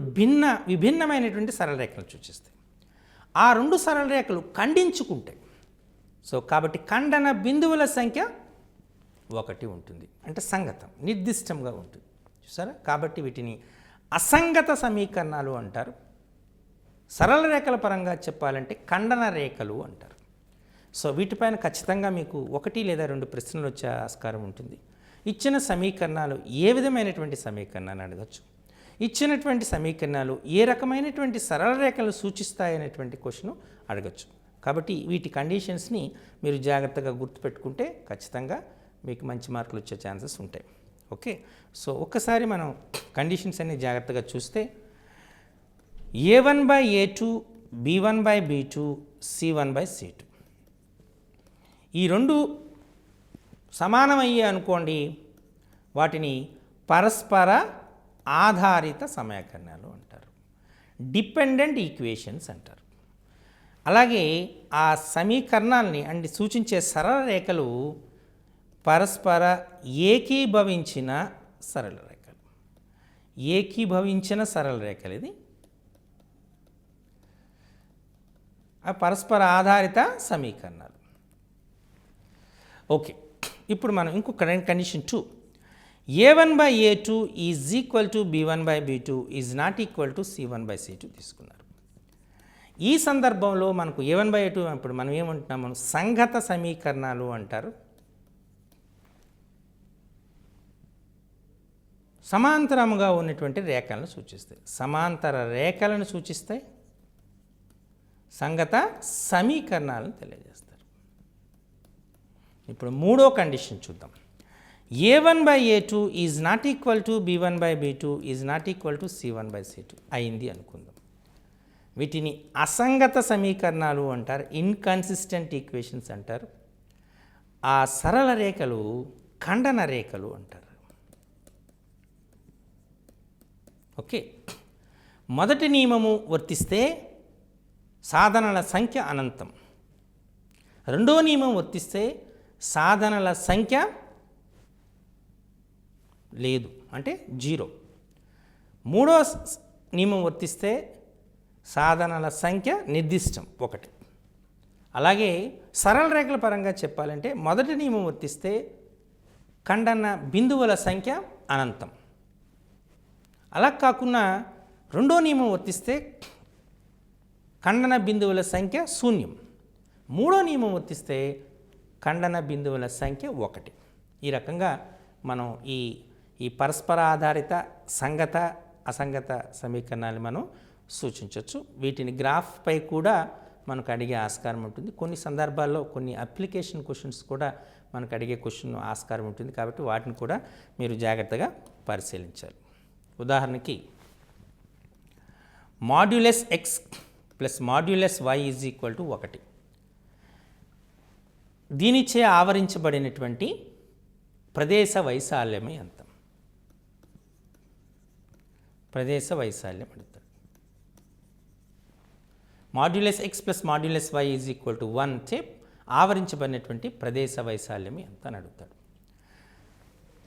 Speaker 1: విభిన్నమైనటువంటి సరళ రేఖలు సూచిస్తాయి. ఆ రెండు సరళ రేఖలు ఖండించుకుంటాయి. సో కాబట్టి ఖండన బిందువుల సంఖ్య 1 ఉంటుంది. అంటే సంగతం నిర్దిష్టంగా ఉంటుంది. చూసారా? కాబట్టి వీటిని అసంగత సమీకరణాలు అంటారు. సరళ రేఖల పరంగా చెప్పాలంటే ఖండన రేఖలు అంటారు. సో వీటిపైన ఖచ్చితంగా మీకు 1 లేదా 2 ప్రశ్నలు వచ్చే ఆస్కారం ఉంటుంది. ఇచ్చిన సమీకరణాలు ఏ విధమైనటువంటి సమీకరణాన్ని అడగచ్చు, ఇచ్చినటువంటి సమీకరణాలు ఏ రకమైనటువంటి సరళ రేఖలు సూచిస్తాయనేటువంటి క్వశ్చన్ అడగచ్చు. కాబట్టి వీటి కండిషన్స్ని మీరు జాగ్రత్తగా గుర్తుపెట్టుకుంటే ఖచ్చితంగా మీకు మంచి మార్కులు వచ్చే ఛాన్సెస్ ఉంటాయి. ఓకే, సో ఒక్కసారి మనం కండిషన్స్ అన్ని జాగ్రత్తగా చూస్తే A1 by A2, B1 by B2, C1 by C2 ఈ రెండు సమానమయ్యే అనుకోండి, వాటిని పరస్పర ఆధారిత సమీకరణాలు అంటారు, డిపెండెంట్ ఈక్వేషన్స్ అంటారు. అలాగే ఆ సమీకరణాలని అంటే సూచించే సరళ రేఖలు పరస్పర ఏకీభవించిన సరళ రేఖలు. ఏకీభవించిన సరళ రేఖలు ఇది ఆ పరస్పర ఆధారిత సమీకరణాలు. ఓకే, ఇప్పుడు మనం ఇంకొక condition 2, A1 by A2 is equal to B1 by B2 is not equal to C1 by C2 తీసుకున్నారు. ఈ సందర్భంలో మనకు A1 బై A2 ఇప్పుడు మనం ఏమంటున్నాము? సంగత సమీకరణాలు అంటారు. సమాంతరముగా ఉన్నటువంటి రేఖలను సూచిస్తాయి. సమాంతర రేఖలను సూచిస్తాయి, సంగత సమీకరణాలను తెలియజేస్తారు. ఇప్పుడు మూడో కండిషన్ చూద్దాం. A1 by A2 is not equal to B1 by B2 is not equal to C1 by C2 అయింది అనుకుందాం. వీటిని అసంగత సమీకరణాలు అంటారు, ఇన్కన్సిస్టెంట్ ఈక్వేషన్స్ అంటారు. ఆ సరళ రేఖలు ఖండన రేఖలు అంటారు. ఓకే, మొదటి నియమము వర్తిస్తే సాధనల సంఖ్య అనంతం. రెండో నియమం వర్తిస్తే సాధనల సంఖ్య లేదు, అంటే 0. మూడో నియమం వర్తిస్తే సాధనల సంఖ్య నిర్దిష్టం 1. అలాగే సరళ రేఖల పరంగా చెప్పాలంటే మొదటి నియమం వర్తిస్తే ఖండన బిందువుల సంఖ్య అనంతం. అలా కాకుండా రెండో నియమం వర్తిస్తే ఖండన బిందువుల సంఖ్య 0. మూడో నియమం వర్తిస్తే ఖండన బిందువుల సంఖ్య 1. ఈ రకంగా మనం ఈ పరస్పర ఆధారిత సంగత అసంగత సమీకరణాలు మనం సూచించవచ్చు. వీటిని గ్రాఫ్పై కూడా మనకు అడిగే ఆస్కారం ఉంటుంది. కొన్ని సందర్భాల్లో కొన్ని అప్లికేషన్ క్వశ్చన్స్ కూడా మనకు అడిగే క్వశ్చన్ ఆస్కారం ఉంటుంది. కాబట్టి వాటిని కూడా మీరు జాగ్రత్తగా పరిశీలించాలి. ఉదాహరణకి modulus x plus modulus y is equal to 1. దీనిచే ఆవరించబడినటువంటి ప్రదేశ వైశాల్యం ఎంత? ప్రదేశ వైశాల్యం అడుగుతాడు. Modulus x plus modulus y is equal to 1 చే ఆవరించబడినటువంటి ప్రదేశ వైశాల్యం ఎంత అని అడుగుతాడు.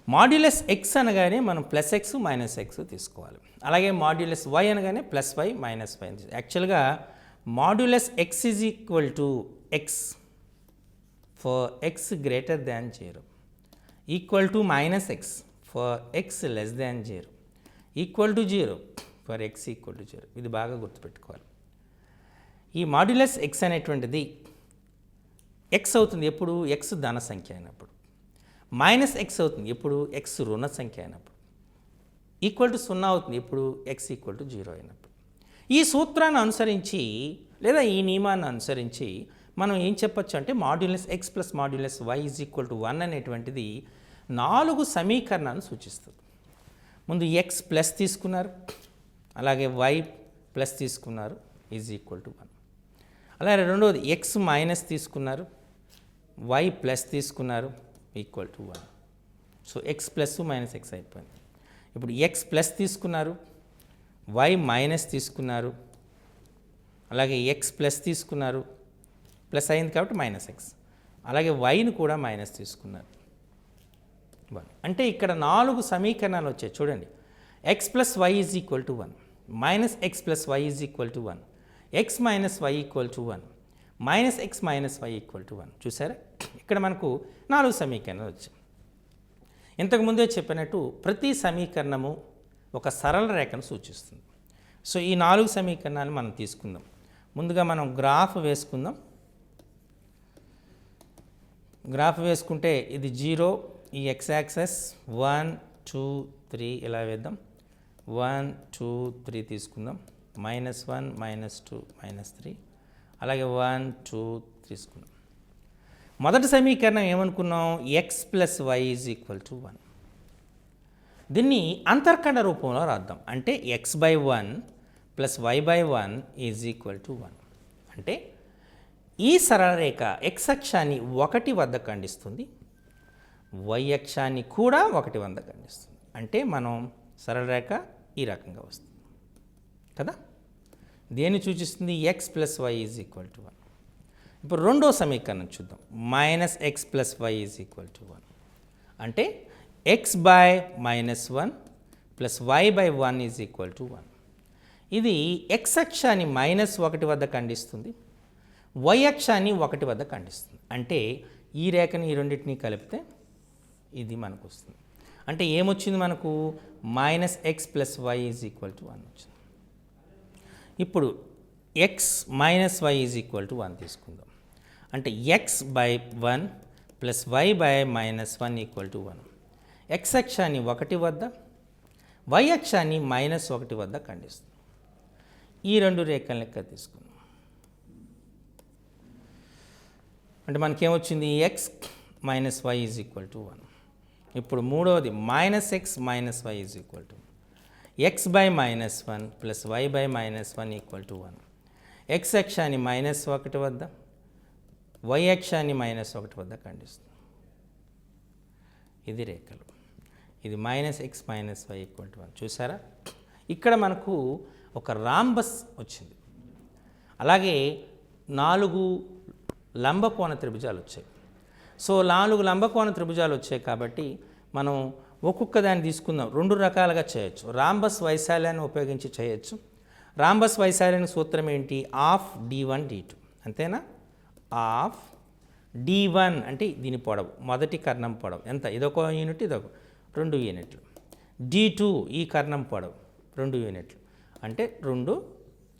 Speaker 1: మాడ్యులస్ ఎక్స్ అనగానే మనం ప్లస్ ఎక్స్ మైనస్ ఎక్స్ తీసుకోవాలి. అలాగే మాడ్యులస్ వై అనగానే ప్లస్ వై మైనస్ వై. యాక్చువల్గా modulus X is equal to X for X greater than 0, equal to minus X for X less than 0, equal to 0 for X equal to 0. ఇది బాగా గుర్తుపెట్టుకోవాలి. ఈ modulus X అనేటువంటిది X అవుతుంది ఎప్పుడు? X ధన సంఖ్య అయినప్పుడు. మైనస్ ఎక్స్ అవుతుంది ఎప్పుడు? ఎక్స్ రుణ సంఖ్య అయినప్పుడు. ఈక్వల్ టు 0 అవుతుంది ఎప్పుడు? ఎక్స్ ఈక్వల్ టు 0 అయినప్పుడు. ఈ సూత్రాన్ని అనుసరించి లేదా ఈ నియమాన్ని అనుసరించి మనం ఏం చెప్పొచ్చు అంటే modulus x plus modulus y is equal to 1 అనేటువంటిది 4 సమీకరణాలను సూచిస్తుంది. ముందు ఎక్స్ ప్లస్ తీసుకున్నారు, అలాగే వై ప్లస్ తీసుకున్నారు, ఈజ్ ఈక్వల్ టు 1. అలాగే రెండవది ఎక్స్ మైనస్ తీసుకున్నారు, వై ప్లస్ తీసుకున్నారు, equal to 1. So X plus minus X అయిపోయింది. ఇప్పుడు ఎక్స్ ప్లస్ తీసుకున్నారు, వై మైనస్ తీసుకున్నారు, అలాగే ఎక్స్ ప్లస్ తీసుకున్నారు, ప్లస్ అయింది కాబట్టి మైనస్ ఎక్స్, అలాగే వైని కూడా మైనస్ తీసుకున్నారు. అంటే ఇక్కడ 4 సమీకరణాలు వచ్చాయి చూడండి. X plus y is equal to 1, minus x plus y is equal to 1, x minus y equal to 1, minus x minus y equal to 1. చూసారా, ఇక్కడ మనకు 4 సమీకరణాలు వచ్చాయి. ఇంతకుముందే చెప్పినట్టు ప్రతి సమీకరణము ఒక సరళ రేఖను సూచిస్తుంది. సో ఈ 4 సమీకరణాలు మనం తీసుకుందాం. ముందుగా మనం గ్రాఫ్ వేసుకుందాం. గ్రాఫ్ వేసుకుంటే ఇది 0, ఈ ఎక్స్ యాక్సెస్ 1 2 3 ఇలా వేద్దాం. 1 2 3 తీసుకుందాం. -1 -2 -3, అలాగే 1 2 తీసుకుందాం. మొదటి సమీకరణం ఏమనుకున్నాం? X plus y is equal to 1. దీన్ని అంతర్ఖండ రూపంలో రాద్దాం. అంటే x by 1 plus y by 1 is equal to 1. అంటే ఈ సరళ రేఖ ఎక్స్ అక్షాన్ని 1 వద్ద ఖండిస్తుంది, వై అక్షాన్ని కూడా 1 వద్ద ఖండిస్తుంది. అంటే మనం సరళ రేఖ ఈ రకంగా వస్తుంది కదా. దేన్ని సూచిస్తుంది? X plus y is equal to 1. ఇప్పుడు రెండో సమీకరణం చూద్దాం. Minus x plus y is equal to 1. అంటే x by -1 plus y by 1 is equal to 1. ఇది ఎక్స్ అక్షాన్ని -1 వద్ద ఖండిస్తుంది, వై అక్షాన్ని 1 వద్ద ఖండిస్తుంది. అంటే ఈ రేఖని ఈ రెండింటినీ కలిపితే ఇది మనకు వస్తుంది. అంటే ఏమొచ్చింది మనకు? Minus x plus y is equal to 1 వచ్చింది. ఇప్పుడు x minus y is equal to 1 తీసుకుందాం. అంటే x by 1 plus y by -1 equal to 1. X అక్షాన్ని 1 వద్ద, వై అక్షాన్ని -1 వద్ద ఖండిస్తుంది. ఈ రెండు రేఖల లెక్క తీసుకుందాం. అంటే మనకేమొచ్చింది? X minus y is equal to 1. ఇప్పుడు మూడవది minus x minus y is equal to x by -1 plus y by -1 equal to 1. X అక్షాన్ని -1 వద్ద, వై అక్షాన్ని -1 వద్ద ఖండిస్తుంది. ఇది రేఖలు. ఇది minus x minus y equal to 1. చూసారా, ఇక్కడ మనకు ఒక రాంబస్ వచ్చింది. అలాగే 4 లంబకోణ త్రిభుజాలు వచ్చాయి. సో 4 లంబకోణ త్రిభుజాలు వచ్చాయి కాబట్టి మనం ఒక్కొక్క దాన్ని తీసుకుందాం. 2 రకాలుగా చేయొచ్చు. రాంబస్ వైశాల్యాన్ని ఉపయోగించి చేయొచ్చు. రాంబస్ వైశాల్యానికి సూత్రం ఏంటి? ఆఫ్ d1 d2, అంతేనా? ఆఫ్ d1 అంటే దీని పొడవు, మొదటి కర్ణం పొడవు ఎంత? ఇదొక యూనిట్, ఇదొక 2 యూనిట్లు. d2 ఈ కర్ణం పొడవు 2 యూనిట్లు, అంటే 2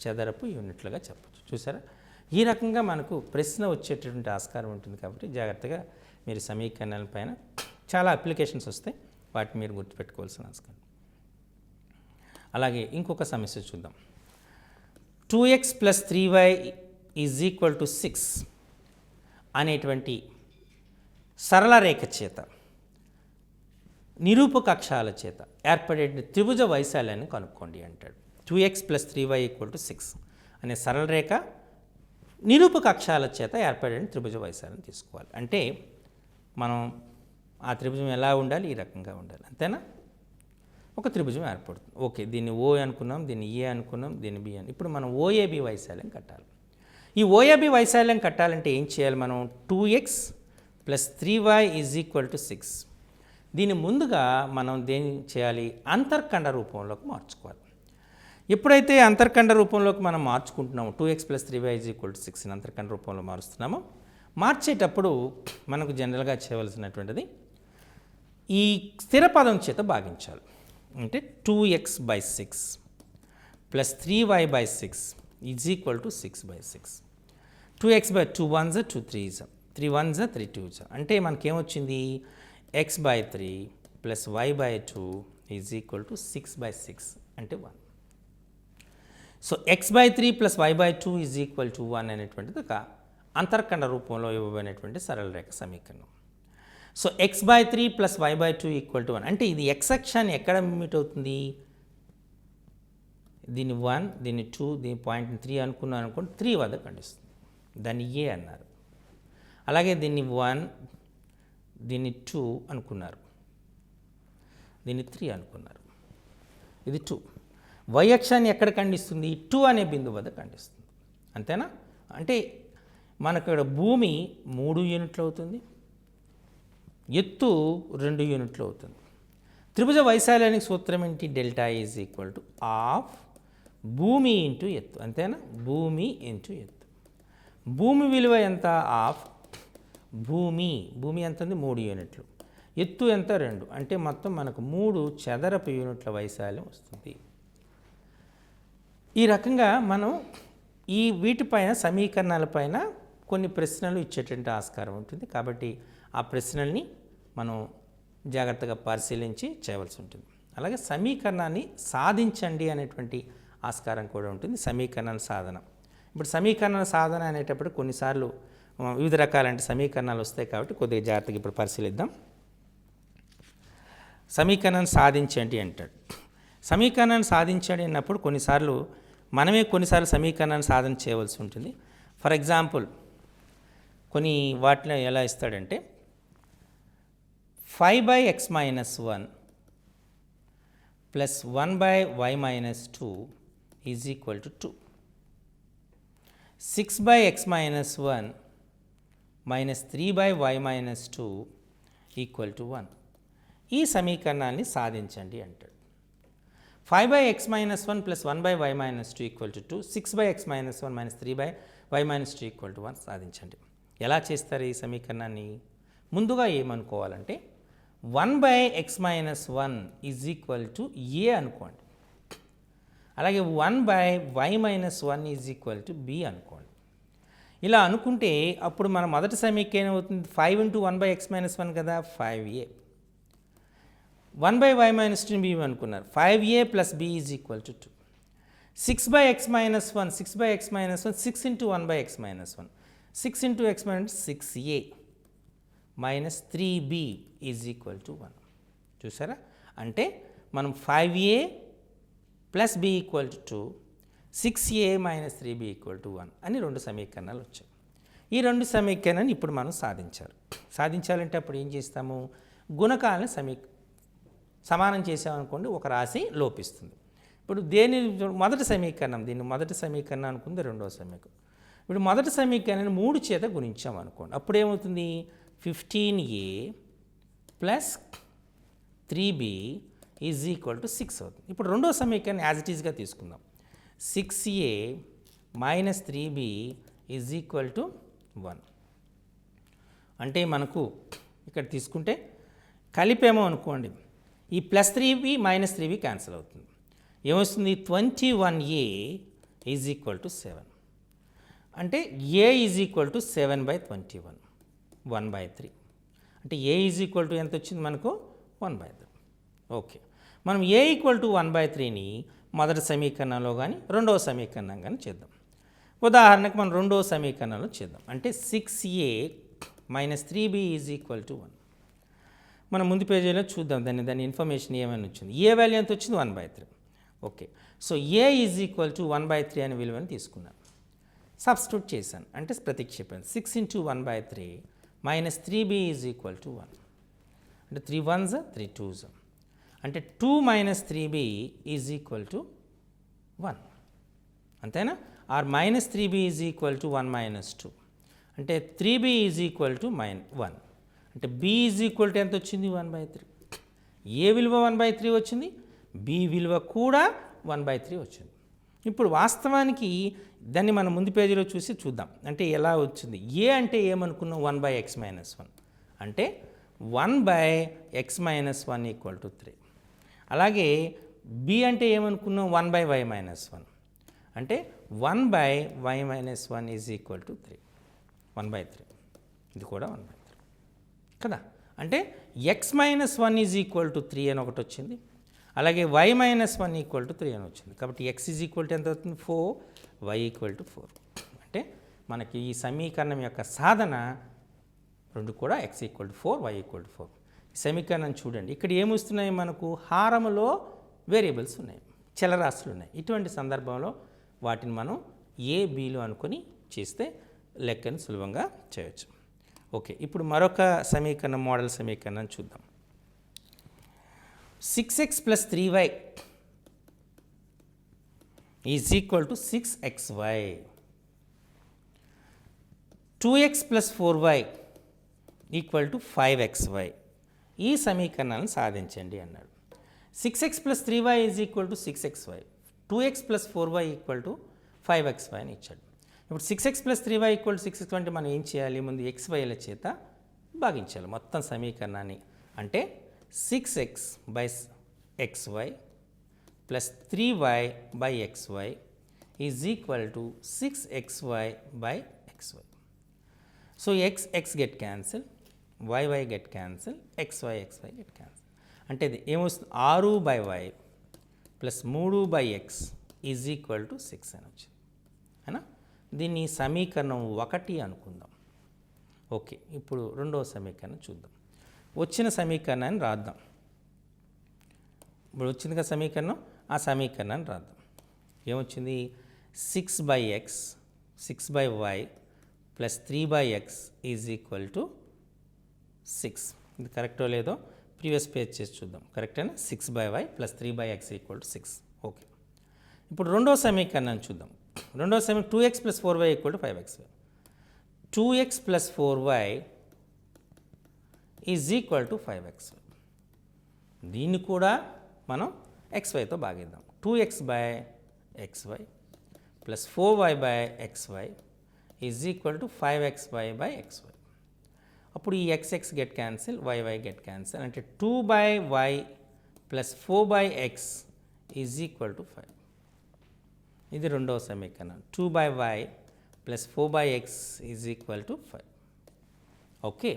Speaker 1: చదరపు యూనిట్లుగా చెప్పచ్చు. చూసారా, ఈ రకంగా మనకు ప్రశ్న వచ్చేటటువంటి ఆస్కారం ఉంటుంది కాబట్టి జాగ్రత్తగా మీరు సమీకరణాల పైన చాలా అప్లికేషన్స్ వస్తాయి, వాటిని మీరు గుర్తుపెట్టుకోవాల్సిన ఆస్కారం. అలాగే ఇంకొక సమస్య చూద్దాం. 2x + 3y = 6 అనేటువంటి సరళ రేఖ చేత నిరూపక అక్షాల చేత ఏర్పడే త్రిభుజ వైశాల్యాన్ని కనుక్కోండి అంటాడు. 2x + 3y = 6 అనే సరళ రేఖ నిరూపక అక్షాల చేత ఏర్పడే త్రిభుజ వైశాల్యం తీసుకోవాలి. అంటే మనం ఆ త్రిభుజం ఎలా ఉండాలి, ఈ రకంగా ఉండాలి, అంతేనా? ఒక త్రిభుజం ఏర్పడుతుంది. ఓకే, దీన్ని O అనుకున్నాం, దీన్ని ఏ అనుకున్నాం, దీన్ని B అని. ఇప్పుడు మనం OAB వైశాల్యం కట్టాలి. ఈ OAB వైశాల్యం కట్టాలంటే ఏం చేయాలి మనం? 2x + 3y = 6. దీన్ని ముందుగా మనం దేని చేయాలి? అంతర్ఖండ రూపంలోకి మార్చుకోవాలి. ఎప్పుడైతే అంతర్ఖండ రూపంలోకి మనం మార్చుకుంటున్నామో 2x + 3y = 6 అంతర్ఖండ రూపంలో మారుస్తున్నామో, మార్చేటప్పుడు మనకు జనరల్గా చేయవలసినటువంటిది ఈ స్థిర పదం చేత భాగించాలి. అంటే 2x/6 + 3y/6 = 6/6. 2x/2 1s 2 3s 3 1s 3 2s అంటే మనకేమొచ్చింది? x/3 + y/2 = 6/6 అంటే 1. సో x/3 + y/2 = 1 అనేటువంటిది ఒక అంతర్ఖండ రూపంలో ఇవ్వబడినటువంటి సరళ రేఖ సమీకరణం. సో x/3 + y/2 = 1 అంటే ఇది x అక్షాన్ని ఎక్కడ మీట్ అవుతుంది? దీన్ని 1, దీన్ని 2, దీని పాయింట్ 3 అనుకున్నాను అనుకోండి, 3 వద్ద ఖండిస్తుంది, దాన్ని ఏ అన్నారు. అలాగే దీన్ని 1, దీన్ని 2 అనుకున్నారు, దీన్ని 3 అనుకున్నారు, ఇది 2. y అక్షాన్ని ఎక్కడ ఖండిస్తుంది? 2 అనే బిందువు వద్ద ఖండిస్తుంది, అంతేనా? అంటే మనకు ఇక్కడ భూమి 3 యూనిట్లు అవుతుంది, ఎత్తు 2 యూనిట్లు అవుతుంది. త్రిభుజ వైశాల్యానికి సూత్రం ఏంటి? డెల్టా = ½ భూమి ఇంటూ ఎత్తు, అంతేనా? భూమి ఇంటూ ఎత్తు. భూమి విలువ ఎంత? ½. భూమి ఎంత ఉంది? 3 యూనిట్లు. ఎత్తు ఎంత? 2. అంటే మొత్తం మనకు 3 చదరపు యూనిట్ల వైశాల్యం వస్తుంది. ఈ రకంగా మనం ఈ వీటిపైన సమీకరణాలపైన కొన్ని ప్రశ్నలు ఇచ్చేటువంటి ఆస్కారం ఉంటుంది. కాబట్టి ఆ ప్రశ్నల్ని మనం జాగ్రత్తగా పరిశీలించి చేయవలసి ఉంటుంది. అలాగే సమీకరణాన్ని సాధించండి అనేటువంటి ఆస్కారం కూడా ఉంటుంది. సమీకరణాల సాధన. ఇప్పుడు సమీకరణాల సాధన అనేటప్పుడు కొన్నిసార్లు వివిధ రకాలంటే సమీకరణాలు వస్తాయి కాబట్టి కొద్దిగా జాగ్రత్తగా ఇప్పుడు పరిశీలిద్దాం. సమీకరణాన్ని సాధించండి అంటాడు. సమీకరణాన్ని సాధించండి అన్నప్పుడు కొన్నిసార్లు సమీకరణాన్ని సాధన చేయవలసి ఉంటుంది. ఫర్ ఎగ్జాంపుల్ కొన్ని వాటిలో ఎలా ఇస్తాడంటే 5/x - 1 + 1/y - 2 = 2. 6/x - 1 - 3/y - 2 = 1. ఈ సమీకరణాన్ని సాధించండి అంటాడు. 5/x - 1 + 1/y - 2 = 2. 6/x - 1 - 3/y - 2 = 1 సాధించండి. ఎలా చేస్తారు ఈ సమీకరణాన్ని? ముందుగా ఏమనుకోవాలంటే 1/x - 1 = a అనుకోండి. అలాగే 1/y - 1 = b అనుకోండి. ఇలా అనుకుంటే అప్పుడు మన మొదటి సమీకరణం అవుతుంది 5 × 1/x - 1 కదా, 5a. 1/y - 2 b అనుకున్నారు, 5a + b = 2. 6/x - 1 6 × 1/x - 1 6 × x - 6a - 3b = 1. చూసారా? అంటే మనం 5a + b = 2, 6a - 3b = 1 అని 2 సమీకరణాలు వచ్చాయి. ఈ 2 సమీకరణాన్ని ఇప్పుడు మనం సాధించాలంటే అప్పుడు ఏం చేస్తాము? గుణకాలను సమానం చేసామనుకోండి, ఒక రాశి లోపిస్తుంది. ఇప్పుడు మొదటి సమీకరణం, దీన్ని మొదటి సమీకరణం అనుకుంది, రెండవ సమీకరణం. ఇప్పుడు మొదటి సమీకరణాన్ని 3 చేత గుణించాం అనుకోండి, అప్పుడు ఏమవుతుంది? 15a + 3b = 6 అవుతుంది. ఇప్పుడు రెండవ సమీకరణం యాజ్ ఇట్ ఈస్గా తీసుకుందాం. 6a - 3b = 1. అంటే మనకు ఇక్కడ తీసుకుంటే కలిపేమో అనుకోండి, ఈ +3b - 3b క్యాన్సిల్ అవుతుంది. ఏమొస్తుంది? 21a = 7. అంటే ఏ ఈజ్ ఈక్వల్ టు 7/21 1/3 అంటే ఏ ఈజ్ ఈక్వల్ టు ఎంత వచ్చింది మనకు 1/3. ఓకే, మనం ఏ ఈక్వల్ టు 1/3ని మొదటి సమీకరణంలో కానీ రెండవ సమీకరణం కానీ చేద్దాం. ఉదాహరణకు మనం రెండవ సమీకరణంలో చేద్దాం. అంటే 6a - 3b is equal to 1. మనం ముందు పేజీలో చూద్దాం దాని ఇన్ఫర్మేషన్ ఏమైనా వచ్చింది. ఏ వాల్యూ ఎంత వచ్చింది 1/3. Okay, so A is equal to 1/3 అనే విలువని తీసుకున్నాను, సబ్స్టిట్యూట్ చేశాను, అంటే ప్రతిక్షేపాను. 6 × 1/3 - 3b ఈజ్ ఈక్వల్ టు 1. అంటే 3 1s 3 2s, అంటే 2 - 3b ఈజ్ ఈక్వల్ టు 1. అంతేనా? Are -3b is equal to 1 - 2, అంటే 3b ఈజ్ ఈక్వల్ టు 1. అంటే b ఈజ్ ఈక్వల్ టు ఎంత వచ్చింది 1/3. ఏ విలువ 1/3 వచ్చింది, b విలువ కూడా 1/3 వచ్చింది. ఇప్పుడు వాస్తవానికి దాన్ని మనం ముందు పేజీలో చూద్దాం. అంటే ఎలా వచ్చింది. ఏ అంటే ఏమనుకున్నాం 1/x - 1, అంటే 1/x - 1 ఈక్వల్ టు 3. అలాగే b అంటే ఏమనుకున్నాం 1/y - 1, అంటే 1/y - 1 ఈజ్ ఈక్వల్ టు 3. 1/3 ఇది కూడా 1/3 కదా. అంటే x - 1 ఈజ్ ఈక్వల్ టు 3 అని ఒకటి వచ్చింది. అలాగే y - 1 ఈక్వల్ టు 3 అని వచ్చింది. కాబట్టి x ఈజ్ ఈక్వల్ టు ఎంత అవుతుంది 4, y ఈక్వల్ టు 4. అంటే మనకి ఈ సమీకరణం యొక్క సాధన రెండు కూడా x equal to 4, y equal to 4. ఈ సమీకరణం చూడండి, ఇక్కడ ఏమొస్తున్నాయి మనకు హారములో వేరియబుల్స్ ఉన్నాయి, చలరాశులు ఉన్నాయి. ఇటువంటి సందర్భంలో వాటిని మనం ఏ బీలు అనుకొని చేస్తే లెక్కను సులభంగా చేయవచ్చు. ఓకే, ఇప్పుడు మరొక సమీకరణం, మోడల్ సమీకరణం చూద్దాం. 6x + 3y is equal to 6xy. 2x + 4y equal to 5xy. ఈ సమీకరణాలను సాధించండి అన్నాడు. 6x + 3y is equal to 6xy, 2x + 4y equal to 5xy అని ఇచ్చాడు. ఇప్పుడు 6x + 3y equal to 6xy అంటే మనం ఏం చేయాలి, ముందు xyల చేత భాగించాలి మొత్తం సమీకరణాన్ని. అంటే 6x / xy + 3y / xy is equal to 6xy / xy. So x get cancel, y get cancel, xy get cancel. అంటే ఇది ఏమొస్తుంది 6/y + 3/x is equal to 6 అని వచ్చింది అయినా. దీన్ని సమీకరణం 1 అనుకుందాం. ఓకే, ఇప్పుడు రెండవ సమీకరణం చూద్దాం. వచ్చిన సమీకరణాన్ని రాద్దాం. ఇప్పుడు వచ్చింది కదా సమీకరణం, ఆ సమీకరణాన్ని రాద్దాం. ఏమొచ్చింది 6/x 6/y + 3/x is equal to 6. ఇది కరెక్టో లేదో ప్రీవియస్ పేజ్ చేసి చూద్దాం. కరెక్టేనా? 6/y + 3/x equal to 6. Okay, ఇప్పుడు రెండవ సమీకరణాన్ని చూద్దాం. రెండవ సమీకరణం 2x + 4y equal to 5xy. 2x + 4y is equal to 5xy. దీన్ని కూడా మనం xyతో భాగిద్దాం. 2x/xy + 4y/xy is equal to 5xy/xy. అప్పుడు ఈ x get cancel, y get cancel, అంటే 2/y + 4/x is equal to 5. ఇది రెండవ సమీకరణం. 2/y + 4/x is equal to 5. Okay,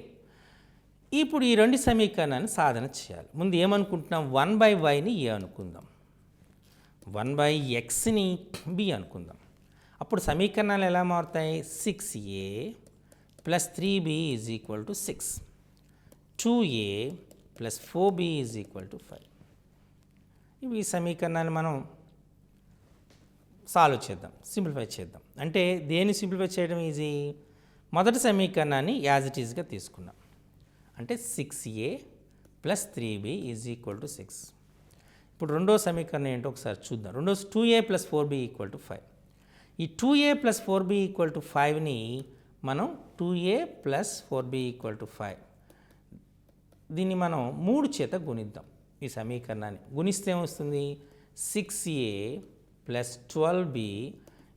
Speaker 1: ఇప్పుడు ఈ రెండు సమీకరణాన్ని సాధన చేయాలి. ముందు ఏమనుకుంటున్నాం 1/yని a అనుకుందాం, 1/xని b అనుకుందాం. అప్పుడు సమీకరణాలు ఎలా మారుతాయి 6a + 3b is equal to 6, 2a + 4b is equal to 5. ఇవి ఈ సమీకరణాన్ని మనం సాల్వ్ చేద్దాం, సింప్లిఫై చేద్దాం. అంటే దేన్ని సింప్లిఫై చేయడం ఈజీ, మొదటి సమీకరణాన్ని యాజ్ ఇట్ ఈజ్గా తీసుకున్నాం. అంటే 6a + 3b is equal to 6. ఇప్పుడు రెండో సమీకరణం ఏంటో ఒకసారి చూద్దాం. రెండో 2a + 4b ఈక్వల్ టు 5. ఈ 2a + 4b ఈక్వల్ టు 5ని మనం 2a + 4b ఈక్వల్ టు 5 దీన్ని మనం 3 చేత గుణిద్దాం. ఈ సమీకరణాన్ని గుణిస్తే ఏమొస్తుంది 6a + 12b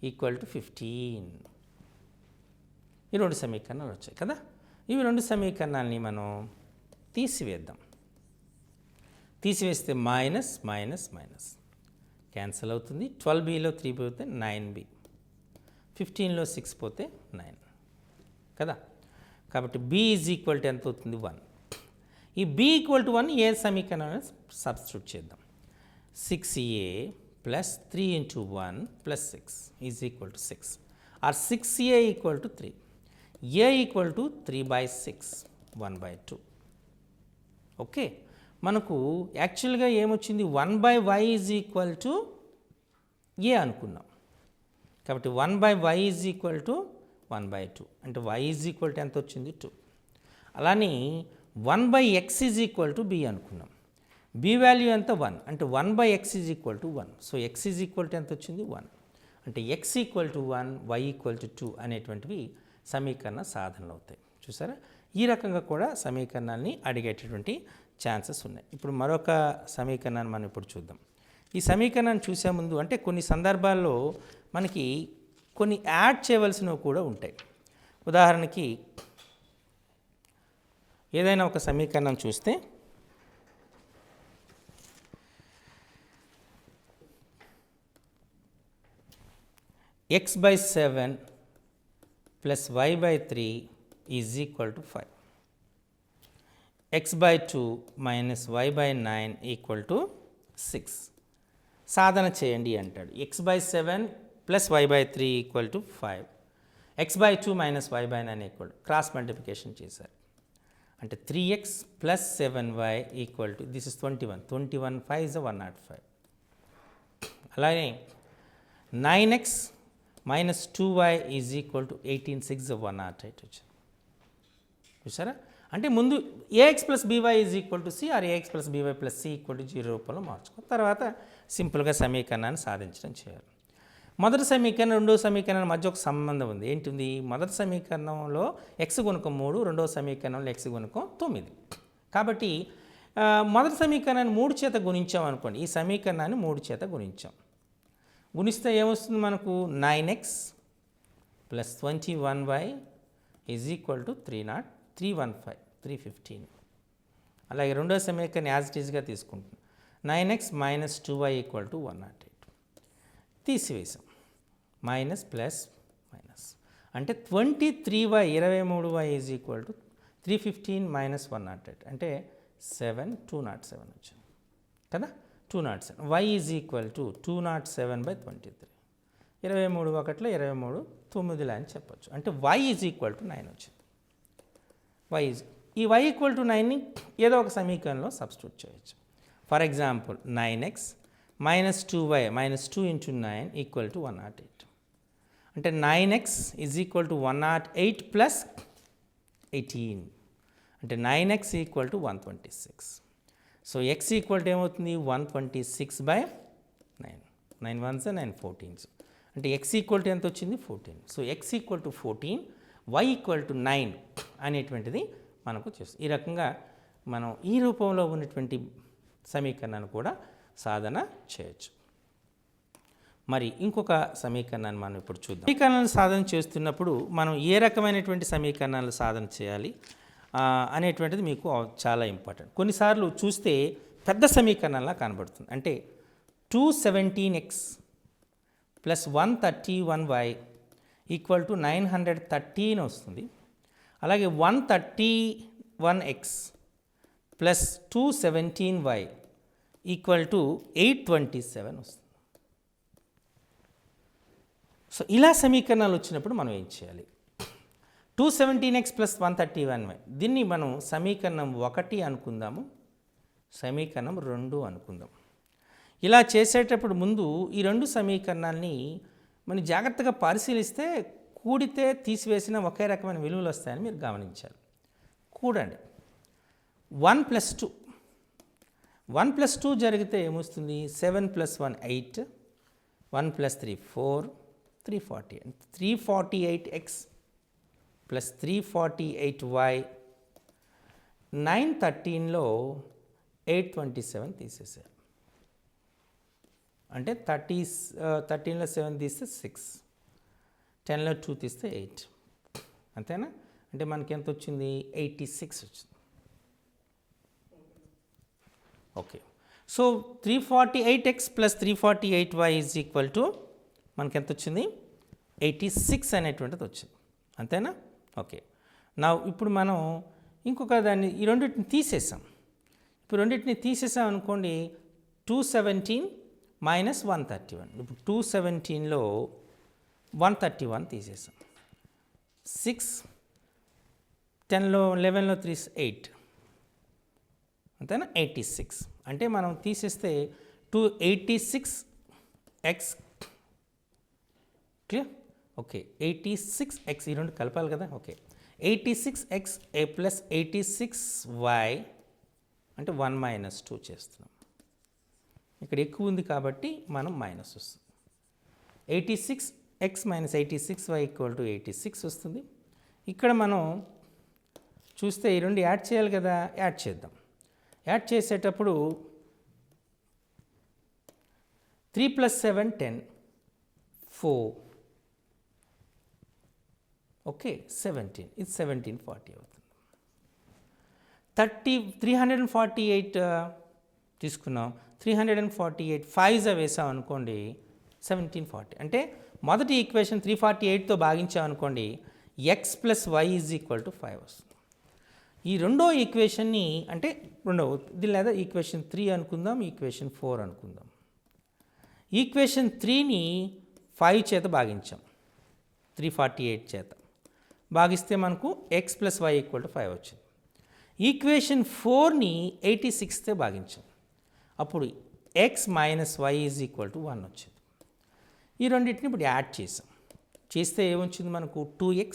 Speaker 1: ఈక్వల్ టు 15. ఈ రెండు సమీకరణాలు వచ్చాయి కదా. ఇవి రెండు సమీకరణాలని మనం తీసివేద్దాం. తీసివేస్తే మైనస్ మైనస్ మైనస్ క్యాన్సిల్ అవుతుంది. 12bలో 3b అవుతే 9b, 15లో 6 పోతే 9 కదా. కాబట్టి b ఈజ్ ఈక్వల్ టు ఎంత అవుతుంది 1. ఈ b ఈక్వల్ టు 1 ఏ సమీకరణాన్ని సబ్స్టిట్యూట్ చేద్దాం. 6a plus 3 into 1 plus 6 is equal to 6 or 6a equal to 3. a equal to 3/6 1/2. Okay, మనకు యాక్చువల్గా ఏమొచ్చింది 1/y is equal to a అనుకున్నాం. కాబట్టి 1/y ఈజ్ ఈక్వల్ టు 1/2 అంటే y ఈజ్ ఈక్వల్ టు ఎంత వచ్చింది 2. అలానే 1/x is equal to b అనుకున్నాం. b వాల్యూ ఎంత 1 అంటే 1/x is equal to 1. So x is equal to ఎంత వచ్చింది 1 అంటే x equal to 1 y equal to 2 అనేటువంటివి సమీకరణ సాధనలు అవుతాయి. చూసారా, ఈ రకంగా కూడా సమీకరణాన్ని అడిగేటటువంటి ఛాన్సెస్ ఉన్నాయి. ఇప్పుడు మరొక సమీకరణాన్ని మనం ఇప్పుడు చూద్దాం. ఈ సమీకరణాన్ని చూసే ముందు అంటే కొన్ని సందర్భాల్లో మనకి కొన్ని యాడ్ చేయవలసినవి కూడా ఉంటాయి. ఉదాహరణకి ఏదైనా ఒక సమీకరణం చూస్తే x/7 plus y/3 is equal to 5. x/2 minus y/9 equal to 6. సాధన చేయండి అంటాడు. x/7 plus y/3 equal to 5. x/2 minus y/9 equal cross multiplication చేశారు అంటే 3x plus 7y equal to this is 21. 21 5 is 105. అలాగే 9x minus 2y is equal to 18 6 108 వచ్చింది. చూసారా, అంటే ముందు ax plus by is equal to c or ax plus by plus c equal to 0 రూపంలో మార్చుకో. తర్వాత సింపుల్గా సమీకరణాన్ని సాధించడం చేయాలి. మొదటి సమీకరణం రెండో సమీకరణం మధ్య ఒక సంబంధం ఉంది. ఏంటిది? మొదటి సమీకరణంలో x గుణకం 3, రెండవ సమీకరణంలో x గుణకం 9. కాబట్టి మొదటి సమీకరణాన్ని 3 చేత గుణించాం అనుకోండి. ఈ సమీకరణాన్ని 3 చేత గుణించాం. గుణిస్తే ఏమొస్తుంది మనకు 9x plus 21y is equal to 315 315. అలాగే రెండో సమీకరణం యాజ్ ఇట్ ఈజ్గా తీసుకుంటున్నాం. 9x minus 2y equal to 108 తీసివేసాం. మైనస్ ప్లస్ మైనస్ అంటే 23y 23y is equal to 315 minus 108 అంటే 207 వచ్చింది కదా. 207 y ఈజ్ ఈక్వల్ టు 207/23. 23 ఒకటిలో 23 9 అని చెప్పొచ్చు. అంటే y ఈజ్ ఈక్వల్ టు 9 వచ్చింది. ఈ y ఈక్వల్ టు 9ని ఏదో ఒక సమీకరణంలో సబ్స్టిట్యూట్ చేయొచ్చు. For example 9x minus 2y minus 2 into 9 equal to 108. అంటే 9x is equal to 108 plus 18 అంటే 9x equal to 126. So x equal to ఏమవుతుంది 126/9. 9 1s 9 14s అంటే x ఈక్వల్ టు ఎంత వచ్చింది 14. So x equal to 14, y equal to 9 అనేటువంటిది మనకు చేస్తుంది. ఈ రకంగా మనం ఈ రూపంలో ఉన్నటువంటి సమీకరణాన్ని కూడా సాధన చేయొచ్చు. మరి ఇంకొక సమీకరణాన్ని మనం ఇప్పుడు చూద్దాం. సమీకరణాలను సాధన చేస్తున్నప్పుడు మనం ఏ రకమైనటువంటి సమీకరణాలు సాధన చేయాలి అనేటువంటిది మీకు చాలా ఇంపార్టెంట్. కొన్నిసార్లు చూస్తే పెద్ద సమీకరణంలా కనబడుతుంది. అంటే 217x plus 131y equal to 913 వస్తుంది. అలాగే 131x plus 217y equal to 827 వస్తుంది. సో ఇలా సమీకరణాలు వచ్చినప్పుడు మనం ఏం చేయాలి? 217x ప్లస్ 131y దీన్ని మనం సమీకరణం 1 అనుకుందాము, సమీకరణం 2 అనుకుందాం. ఇలా చేసేటప్పుడు ముందు ఈ రెండు సమీకరణాన్ని మనం జాగ్రత్తగా పరిశీలిస్తే కూడితే తీసివేసిన ఒకే రకమైన విలువలు వస్తాయని మీరు గమనించాలి. కూడండి. 1 + 2 1 + 2 జరిగితే ఏమొస్తుంది? 7 + 1 8, 1 + 3 4, 348. 348x ప్లస్ 348y 913లో 827 తీసేసారు. అంటే 13లో 7 తీస్తే 6, 10లో 2 తీస్తే 8, అంతేనా? అంటే మనకి ఎంత వచ్చింది? 86 వచ్చింది. Okay, so 348x plus 348y is equal to మనకి ఎంత వచ్చింది? 86 అనేటువంటిది వచ్చింది. అంతేనా? ఓకే. ఇప్పుడు మనం ఇంకొక దాన్ని ఈ రెండింటిని తీసేసాం. ఇప్పుడు రెండింటిని తీసేసాం అనుకోండి, 217 మైనస్ 131. ఇప్పుడు 217లో 131 తీసేసాం. 6 10లో 11లో 3 8, అంతేనా? 86. అంటే మనం తీసేస్తే 286x క్లియర్. ఓకే, 86x ఈ రెండు కలపాలి కదా. Okay, 86x a plus 86y అంటే 1 మైనస్ 2 చేస్తున్నాం. ఇక్కడ ఎక్కువ ఉంది కాబట్టి మనం మైనస్ వస్తుంది. 86x minus 86y equal to 86 వస్తుంది. ఇక్కడ మనం చూస్తే ఈ రెండు యాడ్ చేయాలి కదా, యాడ్ చేద్దాం. యాడ్ చేసేటప్పుడు 3 + 7 10, 4, ఓకే 17, ఇది 1740 అవుతుంది. 348 తీసుకున్నాం, 348 5 వేసాం అనుకోండి 1740. అంటే మొదటి ఈక్వేషన్ 348తో భాగించామనుకోండి x plus y is equal to 5 వస్తుంది. ఈ రెండో ఈక్వేషన్ని అంటే దీని లేదా ఈక్వేషన్ 3 అనుకుందాం, ఈక్వేషన్ 4 అనుకుందాం. ఈక్వేషన్ 3ని 5 చేత భాగించాం, 348 చేత భాగిస్తే మనకు x plus y equal to 5 వచ్చింది. ఈక్వేషన్ 4ని 86తో భాగించాం, అప్పుడు x minus y is equal to 1 వచ్చింది. ఈ రెండింటిని ఇప్పుడు యాడ్ చేసాం. చేస్తే ఏమొచ్చింది మనకు 2x,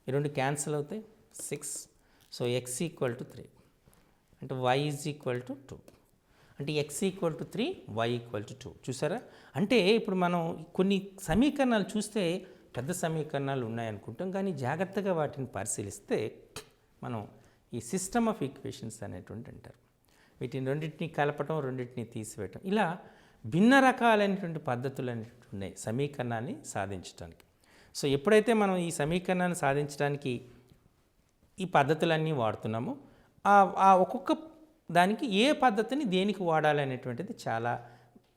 Speaker 1: ఈ రెండు క్యాన్సిల్ అవుతాయి, 6. సో x ఈక్వల్ టు 3 అంటే y ఈజ్ ఈక్వల్ టు 2. అంటే x equal to 3, y equal to 2. చూసారా? అంటే ఇప్పుడు మనం కొన్ని సమీకరణాలు చూస్తే పెద్ద సమీకరణాలు ఉన్నాయనుకుంటాం, కానీ జాగ్రత్తగా వాటిని పరిశీలిస్తే మనం ఈ సిస్టమ్ ఆఫ్ ఈక్వేషన్స్ అనేటువంటి అంటారు. వీటిని రెండింటిని కలపటం, రెండింటిని తీసివేయటం, ఇలా భిన్న రకాలైనటువంటి పద్ధతులు అనేటువంటి ఉన్నాయి సమీకరణాన్ని సాధించడానికి. సో ఎప్పుడైతే మనం ఈ సమీకరణాన్ని సాధించడానికి ఈ పద్ధతులన్నీ వాడుతున్నామో ఆ ఒక్కొక్క దానికి ఏ పద్ధతిని దేనికి వాడాలి అనేటువంటిది చాలా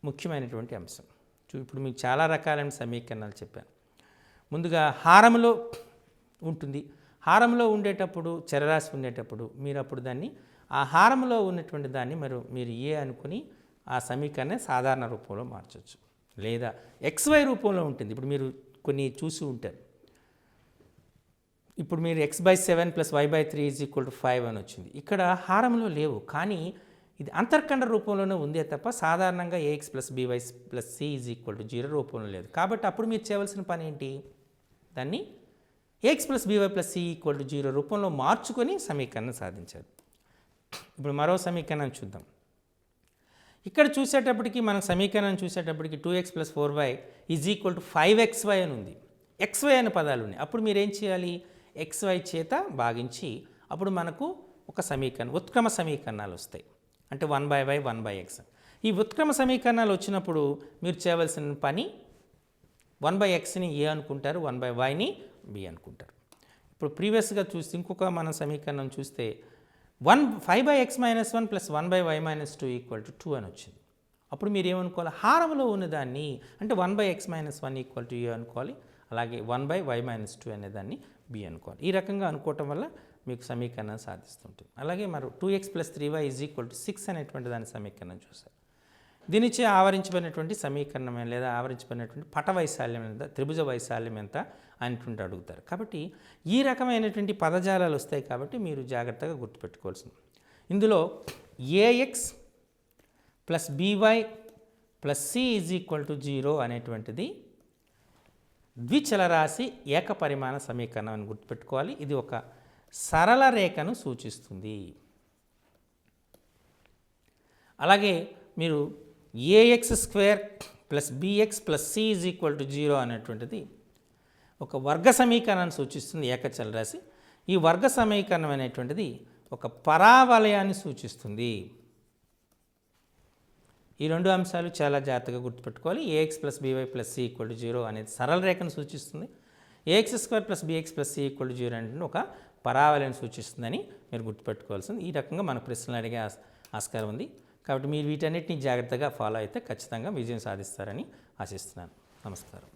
Speaker 1: ముఖ్యమైనటువంటి అంశం. ఇప్పుడు మీకు చాలా రకాలైన సమీకరణాలు చెప్పాను. ముందుగా హారంలో ఉంటుంది. హారంలో ఉండేటప్పుడు, చరరాశి ఉండేటప్పుడు మీరు అప్పుడు దాన్ని ఆ హారంలో ఉన్నటువంటి దాన్ని మీరు ఏ అనుకుని ఆ సమీకరణాన్ని సాధారణ రూపంలో మార్చవచ్చు. లేదా XY రూపంలో ఉంటుంది. ఇప్పుడు మీరు కొన్ని చూసి ఉంటారు. ఇప్పుడు మీరు x/7 + y/3 = 5 అని వచ్చింది. ఇక్కడ హారంలో లేవు, కానీ ఇది అంతర్ఖండ రూపంలోనే ఉందే తప్ప సాధారణంగా ax + by + c = 0 రూపంలో లేదు. కాబట్టి అప్పుడు మీరు చేయవలసిన పని ఏంటి? దాన్ని ax + by + c = 0 రూపంలో మార్చుకొని సమీకరణం సాధించారు. ఇప్పుడు మరో సమీకరణం చూద్దాం. ఇక్కడ చూసేటప్పటికి మనం సమీకరణం చూసేటప్పటికి 2x + 4y = 5xy అని ఉంది. xy అనే పదాలు ఉన్నాయి. అప్పుడు మీరు ఏం చేయాలి? xy చేత భాగించి అప్పుడు మనకు ఒక సమీకరణం, ఉత్క్రమ సమీకరణాలు వస్తాయి. అంటే 1/y 1/x. ఈ ఉత్క్రమ సమీకరణాలు వచ్చినప్పుడు మీరు చేయవలసిన పని 1/xని a అనుకుంటారు, 1/yని b అనుకుంటారు. ఇప్పుడు ప్రీవియస్గా చూస్తే ఇంకొక మనం సమీకరణం చూస్తే 5/x - 1 + 1/y - 2 = 2 అని వచ్చింది. అప్పుడు మీరు ఏమనుకోవాలి? హారంలో ఉన్నదాన్ని అంటే 1/x - 1 = a అనుకోవాలి, అలాగే 1/y - 2 అనేదాన్ని b అనుకోవాలి. ఈ రకంగా అనుకోవటం వల్ల మీకు సమీకరణం సాధిస్తుంటుంది. అలాగే మరి 2x + 3y = 6 అనేటువంటి దాని సమీకరణం చూసారు. దీనిచే ఆవరించబడినటువంటి సమీకరణం లేదా ఆవరించబడినటువంటి పట వైశాల్యం ఎంత, త్రిభుజ వైశాల్యం ఎంత అనేటువంటి అడుగుతారు. కాబట్టి ఈ రకమైనటువంటి పదజాలాలు వస్తాయి. కాబట్టి మీరు జాగ్రత్తగా గుర్తుపెట్టుకోవాల్సింది. ఇందులో ax + by + c = 0 అనేటువంటిది ద్విచలరాశి ఏకపరిమాణ సమీకరణం అని గుర్తుపెట్టుకోవాలి. ఇది ఒక సరళ రేఖను సూచిస్తుంది. అలాగే మీరు ax² + bx + c = 0 అనేటువంటిది ఒక వర్గ సమీకరణాన్ని సూచిస్తుంది, ఏకచలరాశి. ఈ వర్గ సమీకరణం అనేటువంటిది ఒక పరావలయాన్ని సూచిస్తుంది. ఈ రెండు అంశాలు చాలా జాగ్రత్తగా గుర్తుపెట్టుకోవాలి. ax + by + c = 0 అనేది సరళ రేఖను సూచిస్తుంది. ax² + bx + c = 0 అంటే ఒక పరావలయాన్ని సూచిస్తుందని మీరు గుర్తుపెట్టుకోవాల్సింది. ఈ రకంగా మన ప్రశ్నలు అడిగే ఆస్కారం ఉంది. కాబట్టి మీరు వీటన్నిటిని జాగ్రత్తగా ఫాలో అయితే ఖచ్చితంగా విజయం సాధిస్తారని ఆశిస్తున్నాను. నమస్కారం.